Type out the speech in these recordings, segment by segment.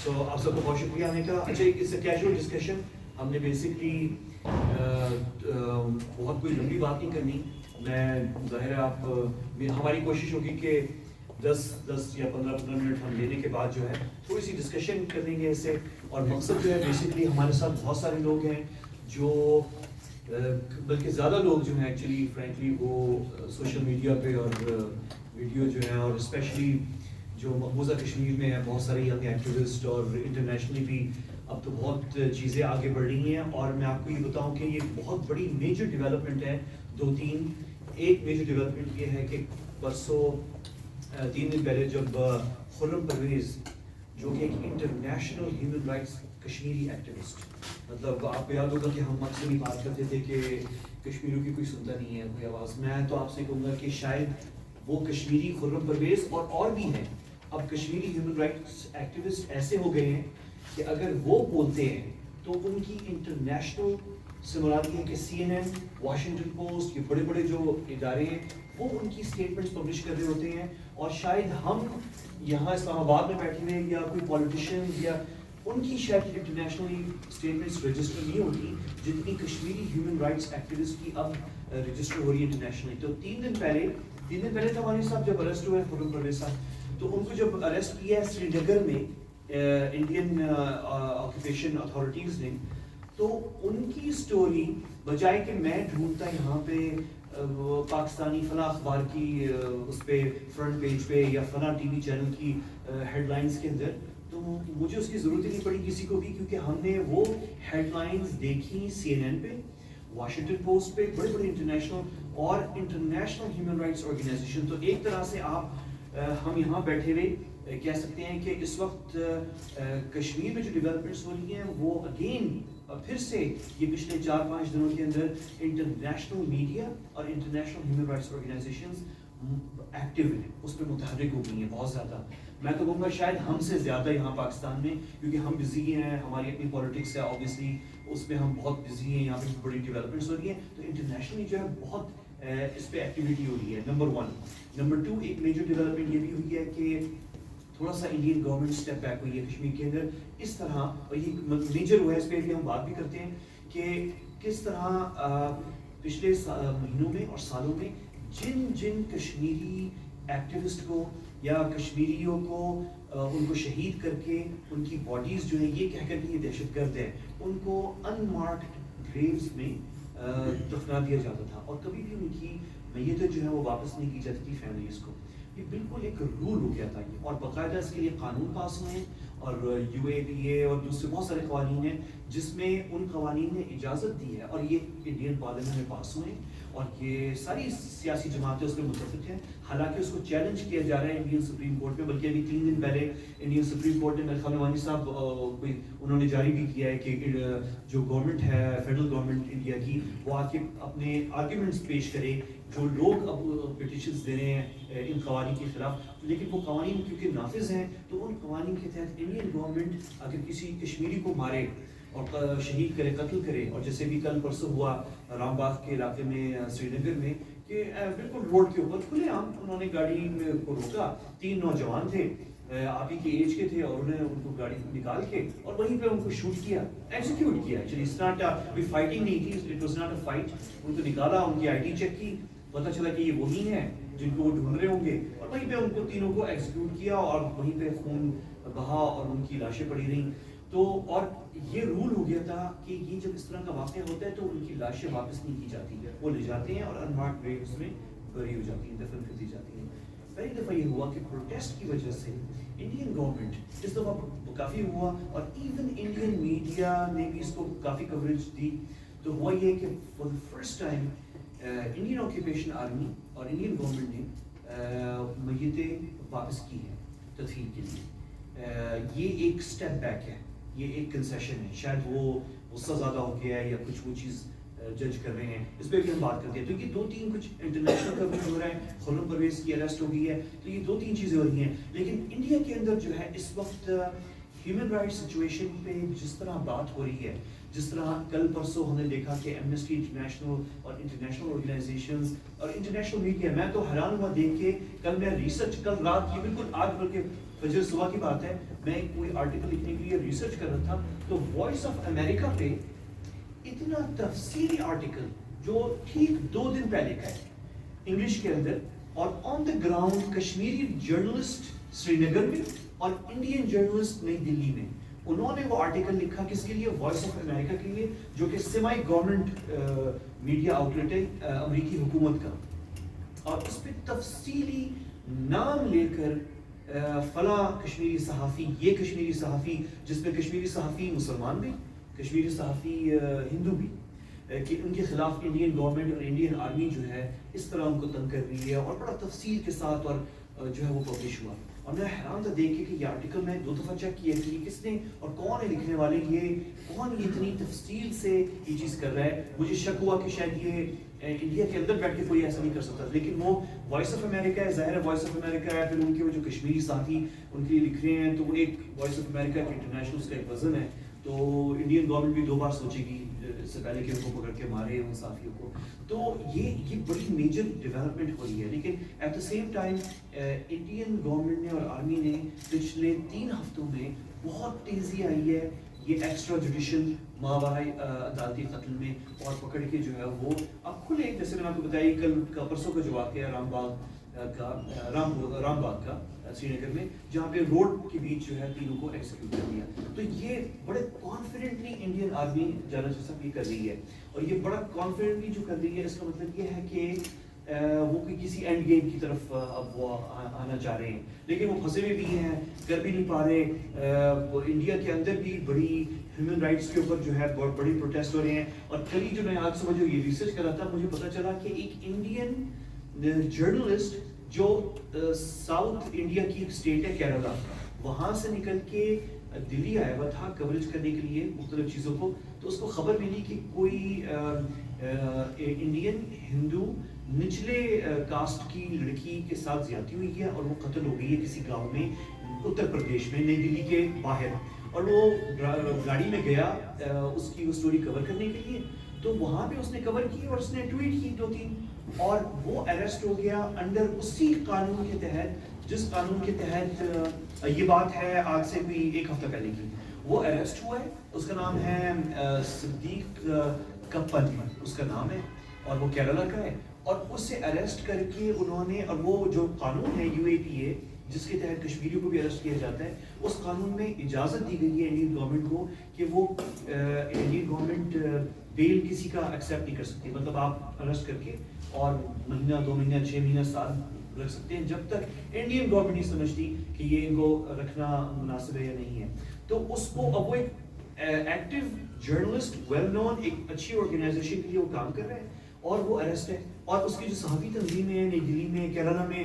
سو آپ سب کو بہت شکریہ آنے کا. اچھا اٹس اے کیجول ڈسکشن. ہم نے بیسکلی بہت کوئی لمبی بات نہیں کرنی. میں ظاہر ہے آپ ہماری کوشش ہوگی کہ 10 یا 15 منٹ ہم لینے کے بعد جو ہے تھوڑی سی ڈسکشن کر لیں گے ایسے. اور مقصد جو ہے بیسکلی ہمارے ساتھ بہت سارے لوگ ہیں جو بلکہ زیادہ لوگ جو ہیں ایکچولی فرینکلی وہ سوشل میڈیا پہ اور ویڈیو جو ہیں اور اسپیشلی جو مقبوضہ کشمیر میں ہیں بہت سارے ینگ ایکٹیوسٹ اور انٹرنیشنلی بھی اب تو بہت چیزیں آگے بڑھ رہی ہیں. اور میں آپ کو یہ بتاؤں کہ یہ بہت بڑی میجر ڈیولپمنٹ ہے. 2-3 ایک میجر ڈیولپمنٹ یہ ہے کہ پرسوں 3 دن پہلے جب خرم پرویز جو کہ ایک international human rights Kashmiri activist, مطلب آپ کو یاد ہوگا کہ ہم اکثر ہی بات کرتے تھے کہ کشمیریوں کی کوئی سنتا نہیں ہے کوئی آواز. میں تو آپ سے کہوں گا کہ شاید وہ کشمیری خرم پرویز اور بھی ہیں اب کشمیری ہیومن رائٹس ایکٹیوسٹ ایسے ہو گئے ہیں کہ اگر وہ بولتے ہیں تو ان کی انٹرنیشنل سے مراد یہ ہے کہ CNN, واشنگٹن پوسٹ, یہ بڑے بڑے جو ادارے ہیں وہ ان کی اسٹیٹمنٹس پبلش کر رہے ہوتے ہیں. اور شاید ہم یہاں اسلام آباد میں بیٹھے ہوئے یا کوئی پولیٹیشین یا ان کی شاید انٹرنیشنلی اسٹیٹمنٹس رجسٹر نہیں ہوتی جتنی کشمیری ہیومن رائٹس ایکٹیوسٹ کی اب رجسٹر ہو رہی ہے انٹرنیشنلی. تو 3 دن پہلے تھا صاحب جب ارسٹ ہوئے خرم پرویز صاحب, تو ان کو جب ارسٹ کیا ہے سری نگر میں انڈین آکوپیشن اتھارٹیز نے, تو ان کی سٹوری بجائے کہ میں ڈھونڈتا یہاں پہ پاکستانی فلاں اخبار کی اس پہ فرنٹ پیج پہ یا فلاں ٹی وی چینل کی ہیڈ لائنز کے اندر, تو مجھے اس کی ضرورت ہی نہیں پڑی کسی کو بھی, کیونکہ ہم نے وہ ہیڈ لائنز دیکھی CNN پہ, واشنگٹن پوسٹ پہ, بڑے بڑے انٹرنیشنل اور انٹرنیشنل ہیومن رائٹس آرگنائزیشن. تو ایک طرح سے آپ ہم یہاں بیٹھے ہوئے کہہ سکتے ہیں کہ اس وقت کشمیر میں جو ڈیولپمنٹس ہو رہی ہیں وہ اگین پھر سے یہ پچھلے 4-5 دنوں کے اندر انٹرنیشنل میڈیا اور international human rights organisations active ہیں, اس پہ متحرک ہو گئی ہیں بہت زیادہ. میں تو کہوں گا شاید ہم سے زیادہ یہاں پاکستان میں, کیونکہ ہم بزی ہیں, ہماری اپنی پالیٹکس ہے اوبیسلی, اس میں ہم بہت بزی ہیں, یہاں پہ بڑی ڈیولپمنٹس ہو رہی ہیں. تو انٹرنیشنلی جو ہے بہت اس پہ ایکٹیویٹی ہو رہی ہے, نمبر 1. نمبر 2, ایک میجر ڈیولپمنٹ یہ بھی ہوئی ہے کہ تھوڑا سا انڈین گورنمنٹ اسٹیپ بیک ہوئی ہے کشمیر کے اندر اس طرح, اور یہ میجر ہوا ہے, اس پہ بھی ہم بات بھی کرتے ہیں کہ کس طرح پچھلے مہینوں میں اور سالوں میں جن کشمیری ایکٹیوسٹ کو یا کشمیریوں کو ان کو شہید کر کے ان کی باڈیز جو ہیں یہ کہہ کر کہ یہ دہشت گرد ہے, ان کو ان مارکڈ گریوز میں دفنا دیا جاتا تھا اور کبھی بھی ان کی میتیں جو ہے وہ واپس نہیں کی جاتی تھی فیملیز کو. یہ بالکل ایک رول ہو گیا تھا یہ, اور باقاعدہ اس کے لیے قانون پاس ہوئے ہیں اور UAPA اور دوسرے بہت سارے قوانین ہیں جس میں ان قوانین نے اجازت دی ہے, اور یہ انڈین پارلیمنٹ میں پاس ہوئے ہیں اور یہ ساری سیاسی جماعتیں اس میں متفق ہیں. حالانکہ اس کو چیلنج کیا جا رہا ہے انڈین سپریم کورٹ میں, بلکہ ابھی 3 دن پہلے انڈین سپریم کورٹ نے میرے خیال میں وانی صاحب انہوں نے جاری بھی کیا ہے کہ جو گورنمنٹ ہے فیڈرل گورنمنٹ انڈیا کی وہ آ کے اپنے آرگیومنٹس پیش کرے جو لوگ اب پٹیشنز دے رہے ہیں ان قوانین کے خلاف, لیکن وہ قوانین کیونکہ نافذ ہیں تو ان قوانین کے تحت انڈین گورنمنٹ اگر کسی کشمیری کو مارے اور شہید کرے, قتل کرے, اور جیسے بھی کل پرسوں ہوا رام باغ کے علاقے میں سری نگر میں کہ بالکل روڈ کے اوپر کھلے عام انہوں نے گاڑی کو روکا, 3 نوجوان تھے آپ ہی کے ایج کے تھے, اور انہوں نے ان کو گاڑی نکال کے اور وہیں پہ ان کو شوٹ کیا, ایکزیکیوٹ کیا. ایکچولی اٹس ناٹ کوئی فائٹنگ نہیں تھی, it was not a fight. ان کو نکالا, ان کی ID چیک کی, پتہ چلا کہ یہ وہی ہیں جن کو وہ ڈھونڈ رہے ہوں گے, اور وہیں پہ ان کو تینوں کو ایکزیکیوٹ کیا اور وہیں پہ خون بہا اور ان کی لاشیں پڑی رہیں. تو اور یہ رول ہو گیا تھا کہ یہ جب اس طرح کا واقعہ ہوتا ہے تو ان کی لاشیں واپس نہیں کی جاتی, وہ لے جاتے ہیں اور انمارکڈ گریوز میں بری ہو جاتی ہیں, دفن کر دی جاتی ہیں. پہلی دفعہ یہ ہوا کہ پروٹیسٹ کی وجہ سے انڈین گورنمنٹ اس دفعہ کافی ہوا, اور ایون انڈین میڈیا نے بھی اس کو کافی کوریج دی. تو ہوا یہ کہ for the first time Indian occupation army اور انڈین گورنمنٹ نے میتیں واپس کی ہیں تدفین کے لیے. یہ ایک سٹیپ بیک ہے, یہ ایک کنسیشن ہے, شاید وہ غصہ زیادہ ہو گیا ہے یا کچھ وہ چیز جج کر رہے ہیں, اس پہ بھی ہم بات کرتے ہیں. تو یہ 2-3 کچھ انٹرنیشنل کوریج ہو رہا ہے, خرم پرویز کی ارسٹ ہو گئی ہے, تو یہ 2-3 چیزیں ہو رہی ہیں. لیکن انڈیا کے اندر جو ہے اس وقت ہیومن رائٹس سچویشن پہ جس طرح بات ہو رہی ہے, جس طرح کل پرسوں ہم نے دیکھا کہ ایمنسٹی انٹرنیشنل اور انٹرنیشنل آرگنائزیشنز اور انٹرنیشنل میڈیا, میں تو حیران ہوا دیکھ کے. کل میں ریسرچ کل رات کی بالکل آج بلکہ فجر صبح کی بات ہے, میں کوئی آرٹیکل لکھنے کے لیے ریسرچ کر رہا تھا, تو وائس آف امریکہ پہ اتنا تفصیلی آرٹیکل جو ٹھیک 2 دن پہلے کا ہے انگلش کے اندر, اور آن دا گراؤنڈ کشمیری جرنلسٹ سری نگر میں اور انڈین جرنلسٹ نئی دلی میں, انہوں نے وہ آرٹیکل لکھا کس کے لیے, وائس آف امریکہ کے لیے, جو کہ سیمی گورنمنٹ میڈیا آؤٹلیٹ ہے امریکی حکومت کا, اور اس پہ تفصیلی نام لے کر فلاں کشمیری صحافی, یہ کشمیری صحافی, جس میں کشمیری صحافی مسلمان بھی, کشمیری صحافی ہندو بھی, کہ ان کے خلاف انڈین گورنمنٹ اور انڈین آرمی جو ہے اس طرح ان کو تنگ کر رہی ہے, اور بڑا تفصیل کے ساتھ اور جو ہے وہ پبلش ہوا. اور میں حیران تھا دیکھ کے کہ یہ آرٹیکل میں 2 دفعہ چیک کیا کہ کس نے اور کون ہے لکھنے والے, یہ کون یہ اتنی تفصیل سے یہ چیز کر رہا ہے. مجھے شک ہوا کہ شاید یہ انڈیا کے اندر بیٹھ کے کوئی ایسا نہیں کر سکتا, لیکن وہ وائس آف امریکہ ہے, ظاہر ہے وائس آف امریکہ ہے, پھر ان کے وہ جو کشمیری صحافی ان کے لیے لکھ رہے ہیں, تو وہ ایک وائس آف امریکہ کے انٹرنیشنل اس کا ایک وزن ہے, تو انڈین گورنمنٹ بھی 2 بار سوچے گی اس سے پہلے کہ ان کو پکڑ کے مارے ان صحافیوں کو. تو یہ بڑی میجر ڈیولپمنٹ ہو رہی ہے, لیکن at the same time Indian government نے اور آرمی نے پچھلے 3 ہفتوں میں بہت تیزی آئی ہے یہ ایکسٹرا جوڈیشل ماورائے عدالتی قتل میں, اور پکڑ کے جو ہے وہ اب کھلے, جیسے میں نے آپ کو بتایا کل کا پرسوں کا جو واقعہ ہے رام باغ کا سری نگر میں, جہاں پہ روڈ کے بیچ جو ہے 3 کو ایکسیکیوٹ کر دیا. تو یہ بڑے کانفیڈنٹلی انڈین آرمی جنرل صاحب یہ کر رہی ہے, اور یہ بڑا کانفیڈنٹلی جو کر رہی ہے, اس کا مطلب یہ ہے کہ وہ کسی اینڈ گیم کی طرف اب وہ آنا چاہ رہے ہیں, لیکن وہ پھنسے ہوئے بھی ہیں, کر بھی نہیں پا رہے. انڈیا کے اندر بھی بڑی ہیومن رائٹس کے اوپر جو ہے بہت بڑی پروٹیسٹ ہو رہے ہیں. اور کل ہی جو میں آج صبح جو یہ ریسرچ کر رہا تھا, مجھے پتا چلا کہ ایک انڈین جرنلسٹ جو ساؤتھ انڈیا کی ایک اسٹیٹ ہے کیرلا, وہاں سے نکل کے دلی آیا ہوا تھا کوریج کرنے کے لیے مختلف چیزوں کو, تو اس کو خبر ملی کہ کوئی انڈین ہندو نچلے کاسٹ کی لڑکی کے ساتھ زیادتی ہوئی ہے, اور وہ قتل ہو گئی ہے کسی گاؤں میں اتر پردیش میں, نئی دلی کے باہر. اور وہ گاڑی میں گیا اس کی وہ اسٹوری کور کرنے کے لیے, تو وہاں پہ اس نے کور کی اور اس نے ٹویٹ کی 2-3, اور وہ اریسٹ ہو گیا انڈر اسی قانون کے تحت جس قانون کے تحت یہ بات ہے آج سے کوئی 1 ہفتہ پہلے کی. وہ اریسٹ ہوا ہے, اس کا نام ہے صدیق کپل اس کا نام ہے, اور وہ کیرلا کا ہے. اور اس سے اریسٹ کر کے انہوں نے, اور وہ جو قانون ہے UAPA جس کے تحت کشمیریوں کو بھی اریسٹ کیا جاتا ہے, اس قانون میں اجازت دی گئی ہے انڈین گورنمنٹ کو کہ وہ انڈین گورنمنٹ بیل کسی کا ایکسیپٹ نہیں کر سکتی. مطلب آپ اریسٹ کر کے اور مہینہ 2 مہینہ 6 مہینہ سال رکھ سکتے ہیں, جب تک انڈین گورنمنٹ نہیں سمجھتی کہ یہ ان کو رکھنا مناسب ہے یا نہیں ہے. تو اس کو اب وہ ایک ایکٹیو جرنلسٹ ویل نون ایک اچھی آرگنائزیشن کے لیے وہ کام کر رہے ہیں, اور وہ اریسٹ ہے. اور اس کی جو صحافی تنظیمیں ہیں نئی دلی میں کیرلا میں,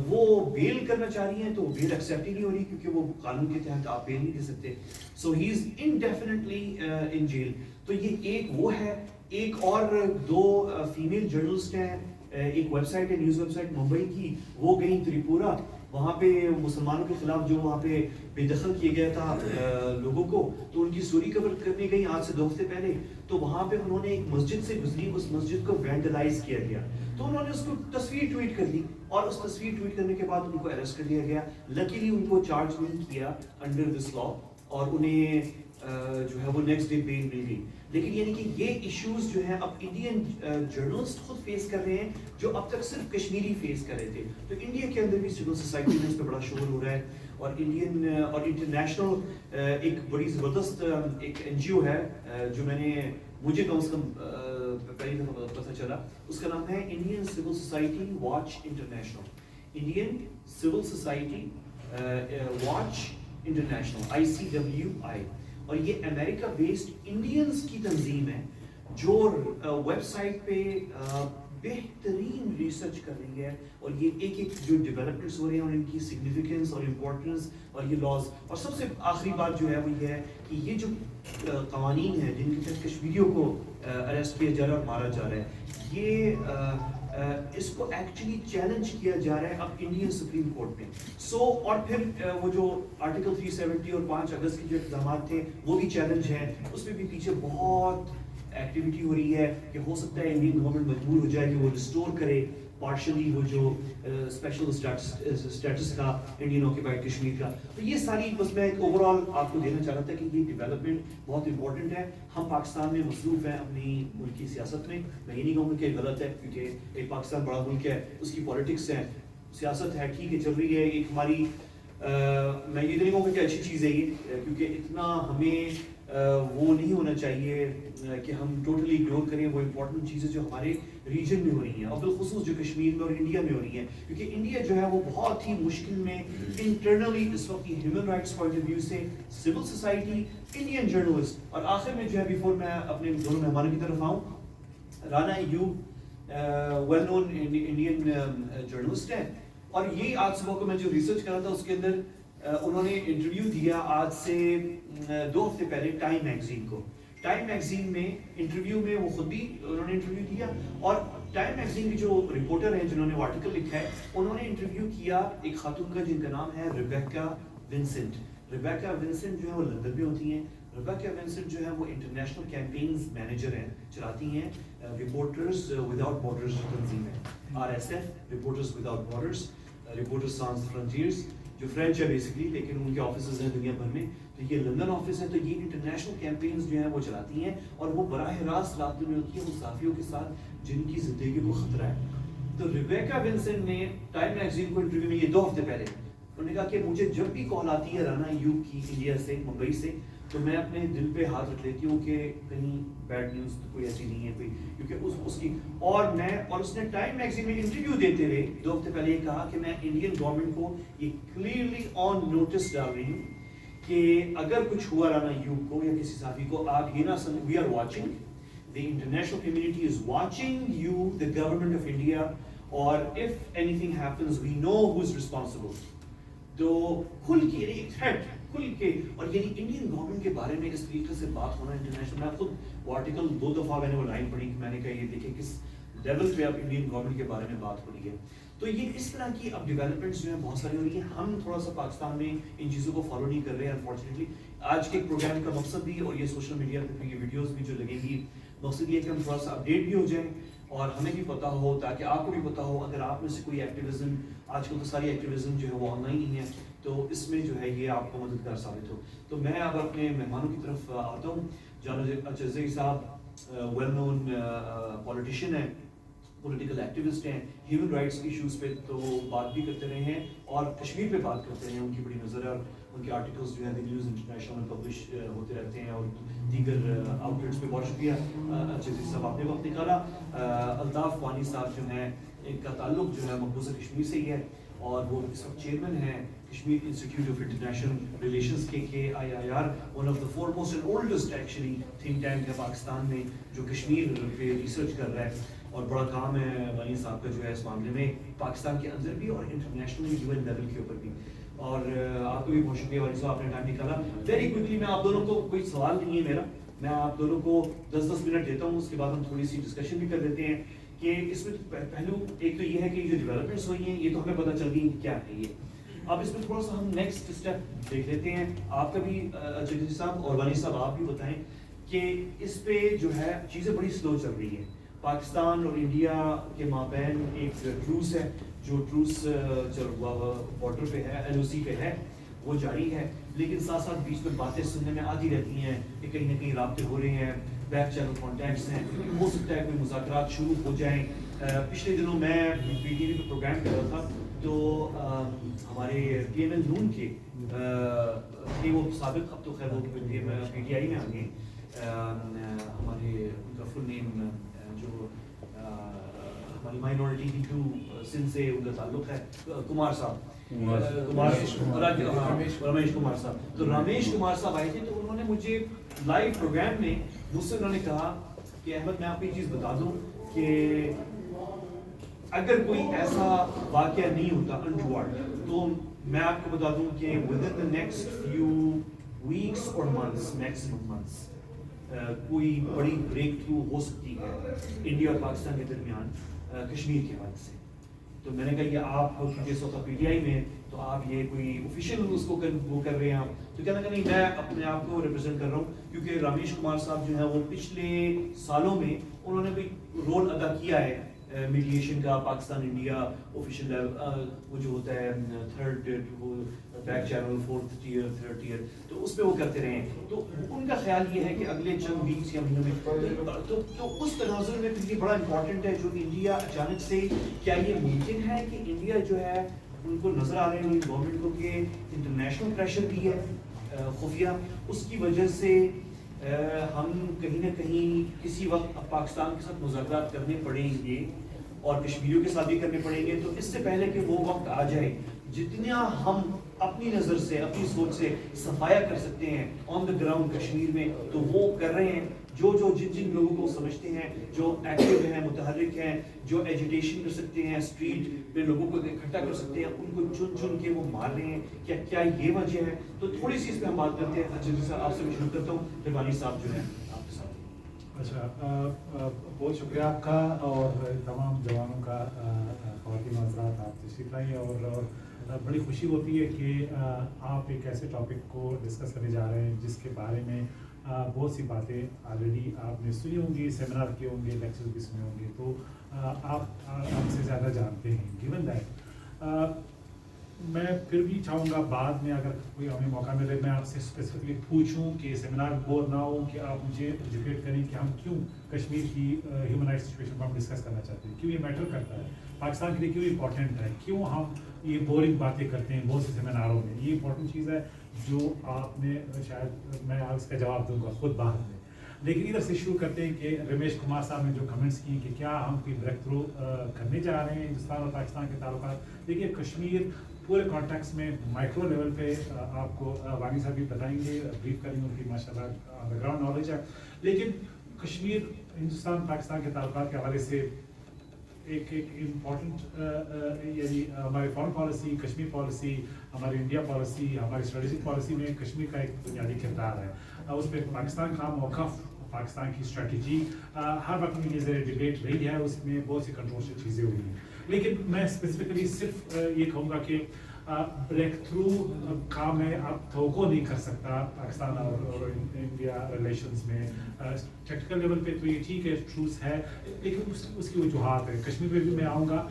وہ بیل کرنا چاہ رہی ہیں, تو بیل ایکسیپٹ ہی نہیں ہو رہی کیونکہ وہ قانون کے تحت آپ بیل نہیں دے سکتے. سو ہی از انڈیفینیٹلی ان جیل. تو یہ ایک وہ ہے. ایک اور 2 فیمیل جرنلسٹ ہیں, ایک ویب سائٹ ہے نیوز ویب سائٹ ممبئی کی, وہ گئیں تریپورہ, وہاں پہ مسلمانوں کے خلاف جو وہاں پہ بے دخل کیا گیا تھا لوگوں کو, تو ان کی اسٹوری کور کرنے گئی آج سے 2 ہفتے پہلے. تو وہاں پہ انہوں نے ایک مسجد سے گزری, اس مسجد کو وینڈلائز کیا گیا, تو انہوں نے اس کو تصویر ٹویٹ کر دی, اور اس تصویر ٹویٹ کرنے کے بعد ان کو اریسٹ کر لیا گیا. لکیلی ان کو چارج نہیں کیا انڈر دس لا, اور انہیں جو ہے وہ نیکسٹ ڈے بیل مل گئی. لیکن یعنی کہ یہ ایشوز جو ہیں اب انڈین جرنلسٹ خود فیس کر رہے ہیں, جو اب تک صرف کشمیری فیس کر رہے تھے. تو انڈیا کے اندر بھی سول سوسائٹی میں اس پہ بڑا شور ہو رہا ہے, اور انڈین اور انٹرنیشنل ایک بڑی زبردست ایک NGO ہے جو مجھے کم از کم پہلی دفعہ پتہ چلا, اس کا نام ہے Indian civil society watch international. Indian civil society watch international ICWI, اور یہ امریکہ بیسڈ انڈینز کی تنظیم ہے جو ویب سائٹ پہ بہترین ریسرچ کر رہی ہے, اور یہ ایک جو ڈیولپمنٹس ہو رہے ہیں اور ان کی سگنیفیکنس اور امپورٹنس اور یہ لاز. اور سب سے آخری بات جو ہے وہ یہ ہے کہ یہ جو قوانین ہیں جن کے تحت کشمیریوں کو اریسٹ کیا جا رہا ہے اور مارا جا رہا ہے, یہ اس کو ایکچولی چیلنج کیا جا رہا ہے اب انڈین سپریم کورٹ میں. اور پھر وہ جو آرٹیکل 370 اور 5 اگست کے جو اقدامات تھے وہ بھی چیلنج ہیں, اس میں بھی پیچھے بہت ایکٹیویٹی ہو رہی ہے کہ ہو سکتا ہے انڈین گورنمنٹ مجبور ہو جائے کہ وہ ریسٹور کرے پارشلی وہ جو اسپیشل اسٹیٹس کا انڈین آکوپائڈ کشمیر کا. تو یہ ساری بس میں ایک اوور آل آپ کو دینا چاہ رہا تھا کہ یہ ڈیولپمنٹ بہت امپورٹنٹ ہے. ہم پاکستان میں مصروف ہیں اپنی ملک کی سیاست میں یہ نہیں کہوں کہ غلط ہے کیونکہ ایک پاکستان بڑا ملک ہے, اس کی پالیٹکس ہے, سیاست ہے, ٹھیک ہے چل رہی ہے. ایک ہماری میں یہ نہیں کہوں کہ اچھی چیز ہے یہ, کیونکہ اتنا ہمیں وہ نہیں ہونا چاہیے کہ ہم ٹوٹلی اگنور کریں وہ امپورٹنٹ چیزیں جو ہمارے ریجن میں ہو رہی ہیں, اور بالخصوص جو کشمیر میں اور انڈیا میں ہو رہی ہیں, کیونکہ انڈیا جو ہے وہ بہت ہی مشکل میں انٹرنلی اس وقت کی human rights point of view سے, سول سوسائٹی, انڈین جرنلسٹ. اور آخر میں جو ہے بیفور میں اپنے دونوں مہمانوں کی طرف آؤں, Rana Ayyub well known Indian journalist ہیں, اور یہ آج صبح کو میں جو ریسرچ کر رہا تھا اس کے اندر انہوں نے انٹرویو دیا آج سے 2 ہفتے پہلے ٹائم میگزین کو. ٹائم میگزین میں انٹرویو میں وہ خود بھی انہوں نے انٹرویو دیا, اور ٹائم میگزین کے جو رپورٹر ہیں جنہوں نے وہ آرٹیکل لکھا ہے انہوں نے انٹرویو کیا ایک خاتون کا جن کا نام ہے ریبیکا ونسنٹ. ریبیکا ونسنٹ جو ہے وہ لندن میں ہوتی ہیں. ریبیکا ونسنٹ جو ہے وہ انٹرنیشنل کیمپینز مینیجر ہیں, چلاتی ہیں رپورٹرز وداؤٹ بارڈرز تنظیم ہے, RSF reporters without borders, reporters سانس فرنٹیئرز جو فرینچ ہے بیسکلی, لیکن ان کے آفیسز ہیں دنیا بھر میں. تو یہ لندن آفس ہے, تو یہ انٹرنیشنل کیمپینز جو ہیں وہ چلاتی ہیں, اور وہ براہ راست رابطے میں ہوتی ہیں ان صحافیوں کے ساتھ جن کی زندگی کو خطرہ ہے. تو ریبیکا ونسنٹ نے ٹائم میگزین کو انٹرویو میں یہ 2 ہفتے پہلے انہوں نے کہا کہ مجھے جب بھی کال آتی ہے رانا ایوب کی انڈیا سے, ممبئی سے, تو میں اپنے دل پہ ہاتھ رکھ لیتی ہوں کہ کہیں بیڈ نیوز تو کوئی ایسی نہیں ہے کوئی, کیونکہ اس کی اور اس نے ٹائم میگزین میں انٹرویو دیتے ہوئے 2 ہفتے پہلے یہ کہا کہ میں انڈین گورنمنٹ کو یہ کلیئرلی آن نوٹس ڈال رہی ہوں کہ اگر کچھ ہوا رانا ایوب کو یا کسی صحافی کو, آپ یہ نہ سمجھ, we are watching, the international community is watching you, the government of India, or if anything happens we know who is responsible. تو کھل کے ایک تھریٹ کھل کے, اور یعنی انڈین گورنمنٹ کے بارے میں اس طریقے سے بات ہونا انٹرنیشنل. میں خود وہ آرٹیکل 2 دفعہ میں نے وہ لائن پڑھی, میں نے کہا یہ دیکھیں کس لیول پہ اب انڈین گورنمنٹ کے بارے میں بات ہو رہی ہے. تو یہ اس طرح کی اب ڈیولپمنٹس جو ہیں بہت ساری ہو رہی ہیں. ہم تھوڑا سا پاکستان میں ان چیزوں کو فالو نہیں کر رہے ہیں انفارچونیٹلی. آج کے پروگرام کا مقصد بھی, اور یہ سوشل میڈیا پہ یہ ویڈیوز بھی جو لگیں گی, مقصد یہ ہے کہ ہم تھوڑا سا اپڈیٹ بھی ہو جائیں اور ہمیں بھی پتہ ہو, تاکہ آپ کو بھی پتہ ہو. اگر آپ میں سے کوئی ایکٹیویزم, آج کل تو ساری ایکٹیویزم جو ہے وہ آن لائن ہی ہے, تو اس میں جو ہے یہ آپ کو مددگار ثابت ہو. تو میں اب اپنے مہمانوں کی طرف آتا ہوں. جناب اچزئی صاحب ویل نون پولیٹیشین ہیں, پولیٹیکل ایکٹیوسٹ ہیں, ہیومن رائٹس ایشوز پہ تو بات بھی کرتے رہے ہیں, اور کشمیر پہ بات کرتے رہے ہیں. ان کی بڑی نظر ہے, اور ان کے آرٹیکلس جو ہیں دی نیوز انٹرنیشنل میں پبلش ہوتے رہتے ہیں, اور دیگر آؤٹ لیٹس پہ. بہت شکریہ اچزئی صاحب, آپ نے وقت نکالا. الطاف وانی صاحب جو ہیں, ان کا تعلق جو ہے مقبوضہ کشمیر سے ہی ہے, اور وہ اس وقت چیئرمین ہیں Kashmir institute of international relations کے KIIR, one of the four most and oldest actually think tank ہے پاکستان میں جو کشمیر پہ ریسرچ کر رہا ہے. اور بڑا کام ہے وانی صاحب کا جو ہے اس معاملے میں, پاکستان کے اندر بھی اور انٹرنیشنل UN لیول کے اوپر بھی. اور آپ کو بھی بہت شکریہ وانی صاحب, آپ نے ٹائم نکالا. ویری کوئکلی میں آپ دونوں کو, کوئی سوال نہیں ہے میرا, میں آپ دونوں کو 10-10 منٹ دیتا ہوں, اس کے بعد ہم تھوڑی سی ڈسکشن بھی کر لیتے ہیں کہ اس میں پہلو ایک تو یہ ہے کہ جو ڈیولپمنٹس ہوئی ہیں یہ تو ہمیں پتہ چل گئی کیا ہے یہ. اب اس میں تھوڑا سا ہم نیکسٹ اسٹیپ دیکھ لیتے ہیں. آپ کا بھی اچزئی صاحب اور وانی صاحب آپ بھی بتائیں کہ اس پہ جو ہے چیزیں بڑی سلو چل رہی ہیں. پاکستان اور انڈیا کے مابین ایک ٹروس ہے, جو ٹروس بارڈر پہ ہے, LOC پہ ہے, وہ جاری ہے, لیکن ساتھ ساتھ بیچ میں باتیں سننے میں آتی رہتی ہیں کہ کہیں نہ کہیں رابطے ہو رہے ہیں, بیک چینل کانٹیکٹس ہیں, ہو سکتا ہے کوئی مذاکرات شروع ہو جائیں. پچھلے دنوں میں PTV پہ پروگرام کر رہا تھا, تو ہمارے PML نون کے وہ سابق, اب تو خیر وہ PTI میں آ گئے, ہمارے ان کا فل نیم جو ہماری مائنورٹی کی جو سندھ سے ان کا تعلق ہے, کمار صاحب, رمیش کمار صاحب. تو رمیش کمار صاحب آئے تھے, تو انہوں نے مجھے لائیو پروگرام میں مجھ سے انہوں نے کہا کہ احمد میں آپ کو یہ چیز بتا دوں کہ اگر کوئی ایسا واقعہ نہیں ہوتا انٹوارڈ, تو میں آپ کو بتا دوں کہ ودن دا نیکسٹ فیو ویکس اور منتھس, میکسیمم منتھس, کوئی بڑی بریک تھرو ہو سکتی ہے انڈیا اور پاکستان کے درمیان کشمیر کے حوالے سے. تو میں نے کہا کہ آپ جس وقت PTI میں, تو آپ یہ کوئی آفیشیل اس کو وہ کر رہے ہیں آپ, تو کہنا کہ نہیں, میں اپنے آپ کو ریپرزینٹ کر رہا ہوں, کیونکہ رمیش کمار صاحب جو ہے وہ پچھلے سالوں میں انہوں نے کوئی رول ادا کیا ہے میڈیشن کا پاکستان انڈیا آفیشیل لیول وہ جو ہوتا ہے تھرڈ وہ back channel fourth tier third tier تو اس پہ وہ کرتے رہے ہیں. تو ان کا خیال یہ ہے کہ اگلے چند ویکس یا مہینوں میں تو اس تناظر میں پھر یہ بڑا امپورٹنٹ ہے جو انڈیا اچانک سے کیا یہ ممکن ہے کہ انڈیا جو ہے ان کو نظر آ رہے ہیں گورنمنٹ کو کہ انٹرنیشنل پریشر بھی ہے خفیہ, اس کی وجہ سے ہم کہیں نہ کہیں کسی وقت پاکستان کے ساتھ مذاکرات کرنے پڑیں گے اور کشمیریوں کے ساتھ بھی کرنے پڑیں گے. تو اس سے پہلے کہ وہ وقت آ جائے جتنا ہم اپنی نظر سے اپنی سوچ سے صفایا کر سکتے ہیں آن دا گراؤنڈ کشمیر میں تو وہ کر رہے ہیں. جن لوگوں کو سمجھتے ہیں جو ایکٹیو ہیں متحرک ہیں جو ایجوٹیشن کر سکتے ہیں اسٹریٹ میں لوگوں کو اکٹھا کر سکتے ہیں ان کو چن کے وہ مار رہے ہیں. کیا یہ وجہ ہے؟ تو تھوڑی سی اس پہ ہم بات کرتے ہیں. جلدی سے آپ سے میں شروع کرتا ہوں پھر وانی صاحب جو ہے آپ کے ساتھ. اچھا, بہت شکریہ آپ کا اور تمام جوانوں کا, خواتین حضرات آپ تشریف لائیں اور بڑی خوشی ہوتی ہے کہ آپ ایک ایسے ٹاپک کو ڈسکس کرنے جا رہے ہیں جس کے بارے میں بہت سی باتیں آلریڈی آپ نے سنی ہوں گی, سیمینار کیے ہوں گے, لیکچر بھی سنے ہوں گے, تو آپ ہم سے زیادہ جانتے ہیں. گیون دیٹ میں پھر بھی چاہوں گا بعد میں اگر کوئی ہمیں موقع ملے میں آپ سے اسپیسیفکلی پوچھوں کہ سیمینار بور نہ ہو کہ آپ مجھے ایجوکیٹ کریں کہ ہم کیوں کشمیر کی ہیومن رائٹس سچویشن کو ہم ڈسکس کرنا چاہتے ہیں, کیوں یہ میٹر کرتا ہے پاکستان کے لیے, کیوں امپورٹنٹ ہے, کیوں ہم یہ بورنگ باتیں کرتے ہیں بہت سے سیمیناروں میں. یہ امپورٹنٹ چیز ہے جو آپ نے شاید میں اس کا جواب دوں گا خود بعد میں. لیکن ادھر سے شروع کرتے ہیں کہ رمیش کمار صاحب نے جو کمنٹس کیے کہ کیا ہم کوئی بریک تھرو کرنے جا رہے ہیں ہندوستان اور پاکستان کے تعلقات. دیکھیے کشمیر پورے کانٹیکس میں مائکرو لیول پہ آپ کو وانی صاحب بھی بتائیں گے, بریف کریں گے, ان کی ماشاء اللہ گراؤنڈ نالج ہے. لیکن کشمیر ہندوستان پاکستان کے تعلقات کے حوالے سے ایک امپورٹنٹ یعنی ہماری فارن پالیسی, کشمیر پالیسی, ہماری انڈیا پالیسی, ہماری اسٹریٹجک پالیسی میں کشمیر کا ایک بنیادی کردار ہے. اس پہ پاکستان کا موقف, پاکستان کی اسٹریٹجی ہر وقت میں یہ ڈبیٹ رہی ہے, اس میں بہت سی کنٹروورشل چیزیں ہوئی ہیں. لیکن میں اسپیسیفکلی صرف یہ کہوں گا کہ بریک تھرو کا میں اب توقع نہیں کر سکتا پاکستان اور انڈیا ریلیشنز میں. ٹیکنیکل لیول پہ تو یہ ٹھیک ہے, ٹروتھ ہے, لیکن اس کی وجوہات ہے. کشمیر پہ بھی میں آؤں گا,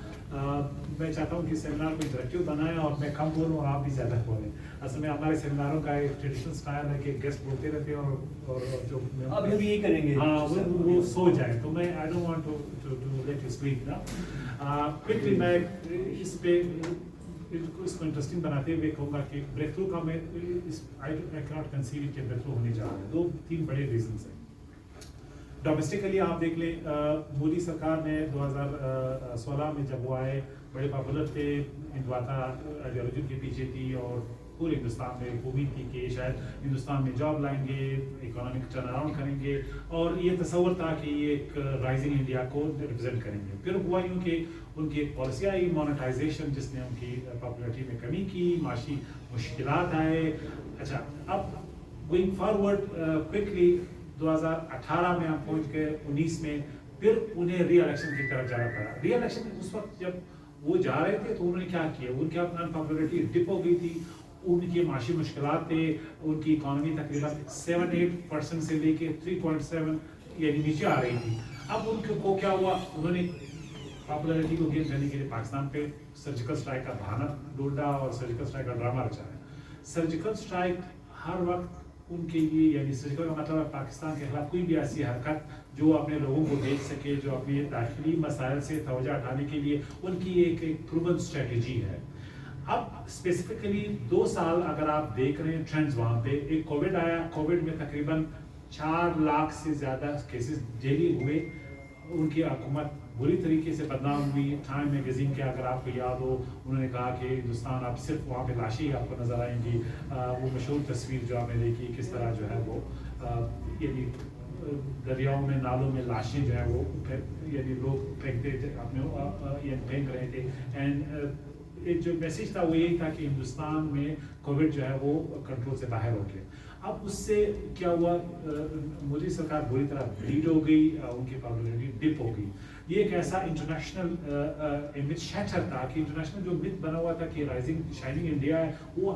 میں چاہتا ہوں کہ سیمینار کو انٹریکٹیو بنائیں اور میں کم بولوں اور آپ بھی زیادہ بولیں. اصل میں ہمارے سیمیناروں کا ایک ٹریڈیشنل اسٹائل ہے کہ گیسٹ بولتے رہتے ہیں اور جو ابھی بھی یہ کریں گے ہاں وہ سو جائیں. تو میں I don't want to let you speak نا. کوئکلی میں اس پہ اس کو انٹرسٹنگ بناتے ہوئے کہوں گا کہ بریک تھرو کا میں آئی کیناٹ کنسیو کہ بریک تھرو ہونے جا رہا ہے. 2-3 بڑے ریزنس ہیں. ڈومیسٹکلی آپ دیکھ لیں, مودی سرکار نے 2016 میں جب وہ آئے بڑے پاپولر تھے, ہندوتا آئیڈیالوجی کے پیچھے تھی اور پورے ہندوستان میں امید تھی کہ شاید ہندوستان میں جاب لائیں گے, اکنامک ٹرن اراؤنڈ کریں گے, اور یہ تصور تھا کہ یہ ایک رائزنگ انڈیا کو ریپرزینٹ کریں گے. پھر ہوا یوں کہ ان کی ایک پالیسی آئی مانیٹائزیشن جس نے ان کی پاپولیرٹی میں کمی کی, معاشی مشکلات آئے. اچھا, اب گوئنگ فارورڈ کوئکلی 2018 میں ہم پہنچ گئے, 19 میں پھر انہیں ری الیکشن کی طرف جانا پڑا. ری الیکشن اس وقت جب وہ جا رہے تھے تو انہوں نے کیا کیا, ان کی اپنا پاپولیرٹی ڈپ ہو گئی تھی, ان کی معاشی مشکلات تھے, ان کی اکانومی تقریباً 7-8% سے لے کے 3.7 یعنی نیچے آ رہی تھی. اب ان کو کیا ہوا, انہوں نے پاپولیرٹی کو گین کرنے کے لیے پاکستان پہ سرجیکل اسٹرائک کا بہانہ ڈھونڈا اور سرجیکل اسٹرائک کا ڈرامہ رچا ہے. سرجیکل اسٹرائک ہر وقت ان کے لیے, یعنی سرجیکل کا مطلب ہے پاکستان کے خلاف کوئی بھی ایسی حرکت جو اپنے لوگوں کو دیکھ سکے, جو اپنے داخلی مسائل سے توجہ ہٹانے کے لیے ان کی ایک پروون اسٹریٹجی ہے. اب اسپیسیفکلی 2 سال اگر آپ دیکھ رہے ہیں ٹرینڈز وہاں پہ, ایک کووڈ آیا, کووڈ میں تقریباً 4 لاکھ سے زیادہ کیسز ڈیلی ہوئے, ان کی حکومت بری طریقے سے بدنام ہوئی. ٹائم میگزین کے اگر آپ کو یاد ہو, انہوں نے کہا کہ ہندوستان اب صرف وہاں پہ لاشیں ہی آپ کو نظر آئیں گی. وہ مشہور تصویر جو آپ نے دیکھی کس طرح جو ہے وہ یعنی دریاؤں میں, نالوں میں لاشیں جو ہے وہ یعنی لوگ پھینکتے اپنے پھینک رہے تھے. اینڈ ایک جو میسیج تھا وہ یہی تھا کہ ہندوستان میں کووڈ جو ہے وہ کنٹرول سے باہر ہو گیا. اب اس سے کیا ہوا, مودی سرکار بری طرح بلیڈ ہو گئی, ان کی پاپولیرٹی ڈپ ہو گئی. یہ ایک ایسا انٹرنیشنل امیج شیٹر تھا کہ انٹرنیشنل جو مت بنا ہوا تھا کہ رائزنگ شائننگ انڈیا ہے, وہ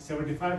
75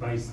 22,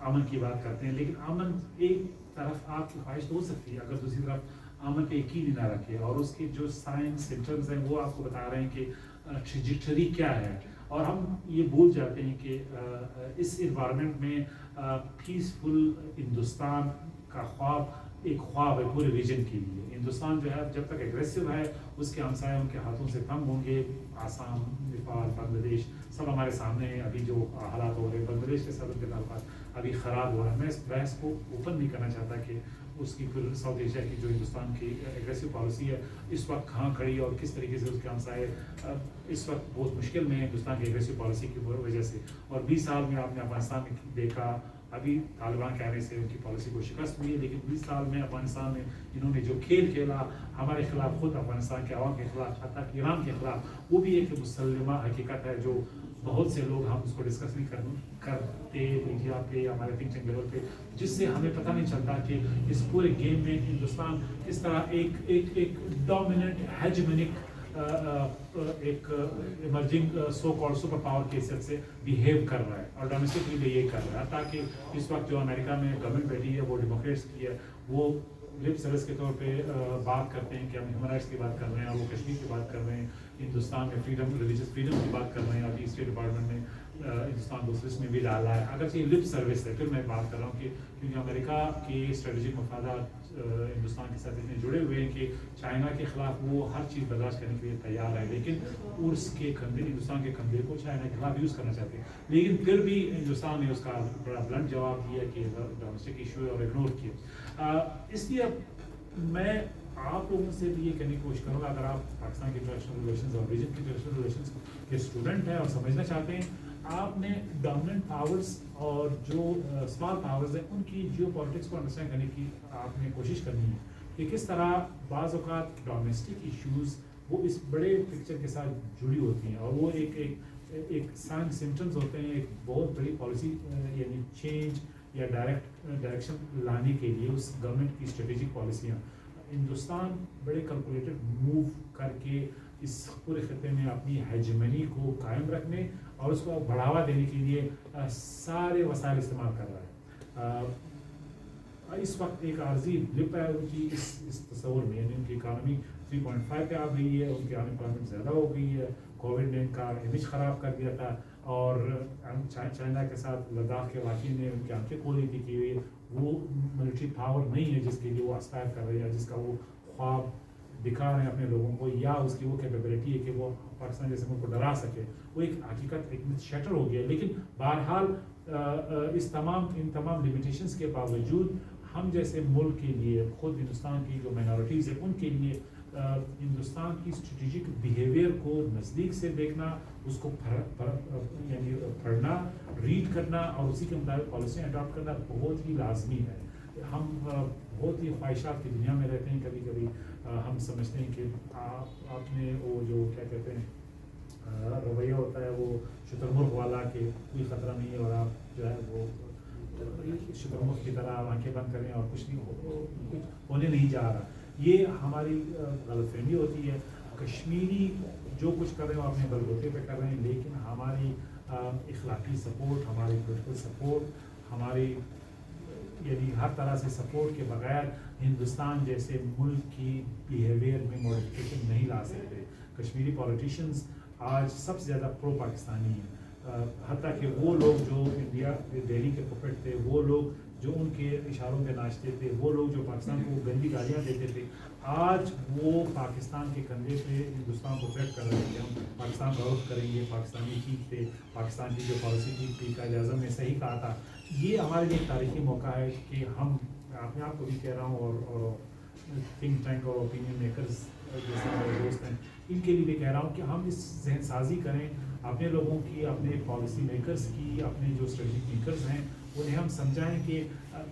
امن کی بات کرتے ہیں, لیکن امن ایک طرف آپ کی خواہش تو ہو سکتی ہے, اگر دوسری طرف امن پہ یقین ہی نہ رکھے, اور اس کے جو سائنس سمٹمز ہیں وہ آپ کو بتا رہے ہیں کہ ٹریجیکٹری کیا ہے, اور ہم یہ بھول جاتے ہیں کہ اس انوائرمنٹ میں پیسفل ہندوستان کا خواب ایک خواب ہے پورے ریجن کے لیے. ہندوستان جو ہے جب تک ایگریسو ہے اس کے ہمسائے ان کے ہاتھوں سے کم ہوں گے. آسام, نیپال, بنگلہ دیش سب ہمارے سامنے ہیں ابھی جو حالات ہو رہے ہیں. بنگلہ دیش کے ساتھ کے تعلقات ابھی خراب ہو رہا ہے. میں اس بحث کو اوپن نہیں کرنا چاہتا کہ اس کی پھر ساؤتھ ایشیا کی جو ہندوستان کی ایگریسو پالیسی ہے اس وقت کہاں کھڑی اور کس طریقے سے اس کے ہمسائے اس وقت بہت مشکل میں ہے ہندوستان کی ایگریسو پالیسی کی وجہ سے. اور 20 سال میں آپ نے افغانستان میں دیکھا, ابھی طالبان کہنے سے ان کی پالیسی کو شکست ہوئی ہے, لیکن 20 سال میں افغانستان میں انہوں نے جو کھیل کھیلا ہمارے خلاف, خود افغانستان کے عوام کے خلاف, حتیٰ کہ ایران کے خلاف, وہ بھی ایک مسلمہ حقیقت ہے جو بہت سے لوگ ہم اس کو ڈسکس نہیں کرتے میڈیا پہ یا ہمارے تھنک ٹینک لیول پہ, جس سے ہمیں پتہ نہیں چلتا کہ اس پورے گیم میں ہندوستان کس طرح ایک ڈومیننٹ ہیجمنک ایک emerging so called super power کی حیثیت سے بیہیو کر رہا ہے, اور ڈومیسٹکلی بھی یہ کر رہا ہے. تاکہ اس وقت جو امریکہ میں گورنمنٹ بیٹھی ہے وہ ڈیموکریٹس کی ہے, وہ لپ سروس کے طور پہ بات کرتے ہیں کہ ہم ہیومن رائٹس کی بات کر رہے ہیں, اور وہ کشمیر کی بات کر رہے ہیں, ہندوستان میں فریڈم, ریلیجیس فریڈم کی بات کر رہے ہیں. ابھی اسٹیٹ ڈپارٹمنٹ نے ہندوستان کو اس میں بھی ڈالا ہے. اگرچہ یہ لپ سروس ہے, پھر میں بات کر رہا ہوں کہ کیونکہ امریکہ کے اسٹریٹجک مفادات ہندوستان کے ساتھ اتنے جڑے ہوئے ہیں کہ چائنا کے خلاف وہ ہر چیز برداشت کرنے کے لیے تیار ہے, لیکن اس کے کندھے, ہندوستان کے کندھے کو چائنا کے خلاف یوز کرنا چاہتے ہیں. لیکن پھر بھی ہندوستان نے اس کا بڑا بلنٹ جواب دیا کہ ڈومیسٹک ایشو ہے اور اگنور کیا. اس لیے میں آپ لوگوں سے بھی یہ کہنے کی کوشش کروں گا, اگر آپ پاکستان کے انٹرنیشنل ریلیشنز اور ریجن کے انٹرنیشنل ریلیشنز کے اسٹوڈنٹ ہیں اور سمجھنا چاہتے ہیں, آپ نے ڈومیننٹ پاورز اور جو اسمال پاورز ہیں ان کی جیو پالیٹکس کو انڈرسٹینڈ کرنے کی آپ نے کوشش کرنی ہے کہ کس طرح بعض اوقات ڈومیسٹک ایشوز وہ اس بڑے پکچر کے ساتھ جڑی ہوتی ہیں, اور وہ ایک سائن سمٹمز ہوتے ہیں ایک بہت بڑی پالیسی یعنی چینج یا ڈائریکشن لانے کے لیے اس گورنمنٹ کی اسٹریٹجک پالیسیاں. ہندوستان بڑے کیلکولیٹڈ موو کر کے اس پورے خطے میں اپنی ہیجمنی کو قائم رکھنے اور اس کو بڑھاوا دینے کے لیے سارے وسائل استعمال کر رہا ہے. اس وقت ایک عارضی بلپ ہے ان کی اس تصور میں, یعنی ان کی اکانومی 3.5 پہ آ گئی ہے, ان کی ان امپلائمنٹ زیادہ ہو گئی ہے, کووڈ نے ان کا امیج خراب کر دیا تھا, اور چائنا کے ساتھ لداخ کے واقعے نے ان کی آنکھیں کھولی تھی کہ وہ ملٹری پاور نہیں ہے جس کے لیے وہ اسپائر کر رہے ہیں, جس کا وہ خواب دکھا رہے ہیں اپنے لوگوں کو, یا اس کی وہ کیپیبلٹی ہے کہ وہ پاکستان جیسے ملک کو ڈرا سکے. وہ ایک حقیقت ایک شیٹر ہو گیا. لیکن بہرحال ان تمام لمیٹیشنز کے باوجود ہم جیسے ملک کے لیے, خود ہندوستان کی جو مائنورٹیز ہیں ان کے لیے ہندوستان کی اسٹریٹجک بیہیویئر کو نزدیک سے دیکھنا, اس کو یعنی پڑھنا, ریڈ کرنا اور اسی کے مطابق پالیسیاں اڈاپٹ کرنا بہت ہی لازمی ہے. ہم بہت ہی خواہشات کی دنیا میں رہتے ہیں. کبھی کبھی ہم سمجھتے ہیں کہ آپ نے وہ جو کیا کہتے ہیں رویہ ہوتا ہے وہ شتر مرغ والا کہ کوئی خطرہ نہیں ہے, اور آپ جو ہے وہ شتر مرغ کی طرح آنکھیں بند کریں اور کچھ ہونے نہیں جا رہا. یہ ہماری غلط فہمی ہوتی ہے. کشمیری جو کچھ کر رہے ہیں وہ اپنے بلبوتے پہ کر رہے ہیں, لیکن ہماری اخلاقی سپورٹ, ہماری پولیٹیکل سپورٹ, ہماری یعنی ہر طرح سے سپورٹ کے بغیر ہندوستان جیسے ملک کی بیہیویئر میں موڈیفکیشن نہیں لا سکتے. کشمیری پولیٹیشینز آج سب سے زیادہ پرو پاکستانی ہیں, حتیٰ کہ وہ لوگ جو انڈیا دہلی کے پپٹ تھے, وہ لوگ جو ان کے اشاروں پہ ناچتے تھے, وہ لوگ جو پاکستان کو گندی گالیاں دیتے تھے, آج وہ پاکستان کے کندھے پہ ہندوستان کو تھریٹ کر رہے ہیں کہ ہم پاکستان کا رخ کریں گے, پاکستانی ٹھیک تھے, پاکستان کی جو پالیسی ٹھیک تھی, قائد اعظم نے صحیح کہا تھا. یہ ہمارے لیے ایک تاریخی موقع ہے کہ ہم, اپنے آپ کو بھی کہہ رہا ہوں اور تھنک ٹینک اور اوپینین میکرز جیسے ہمارے دوست ہیں ان کے لیے بھی کہہ رہا ہوں کہ ہم اس ذہن سازی کریں اپنے لوگوں کی, اپنے پالیسی میکرز کی, اپنے جو اسٹریٹجک میکرز ہیں انہیں ہم سمجھائیں کہ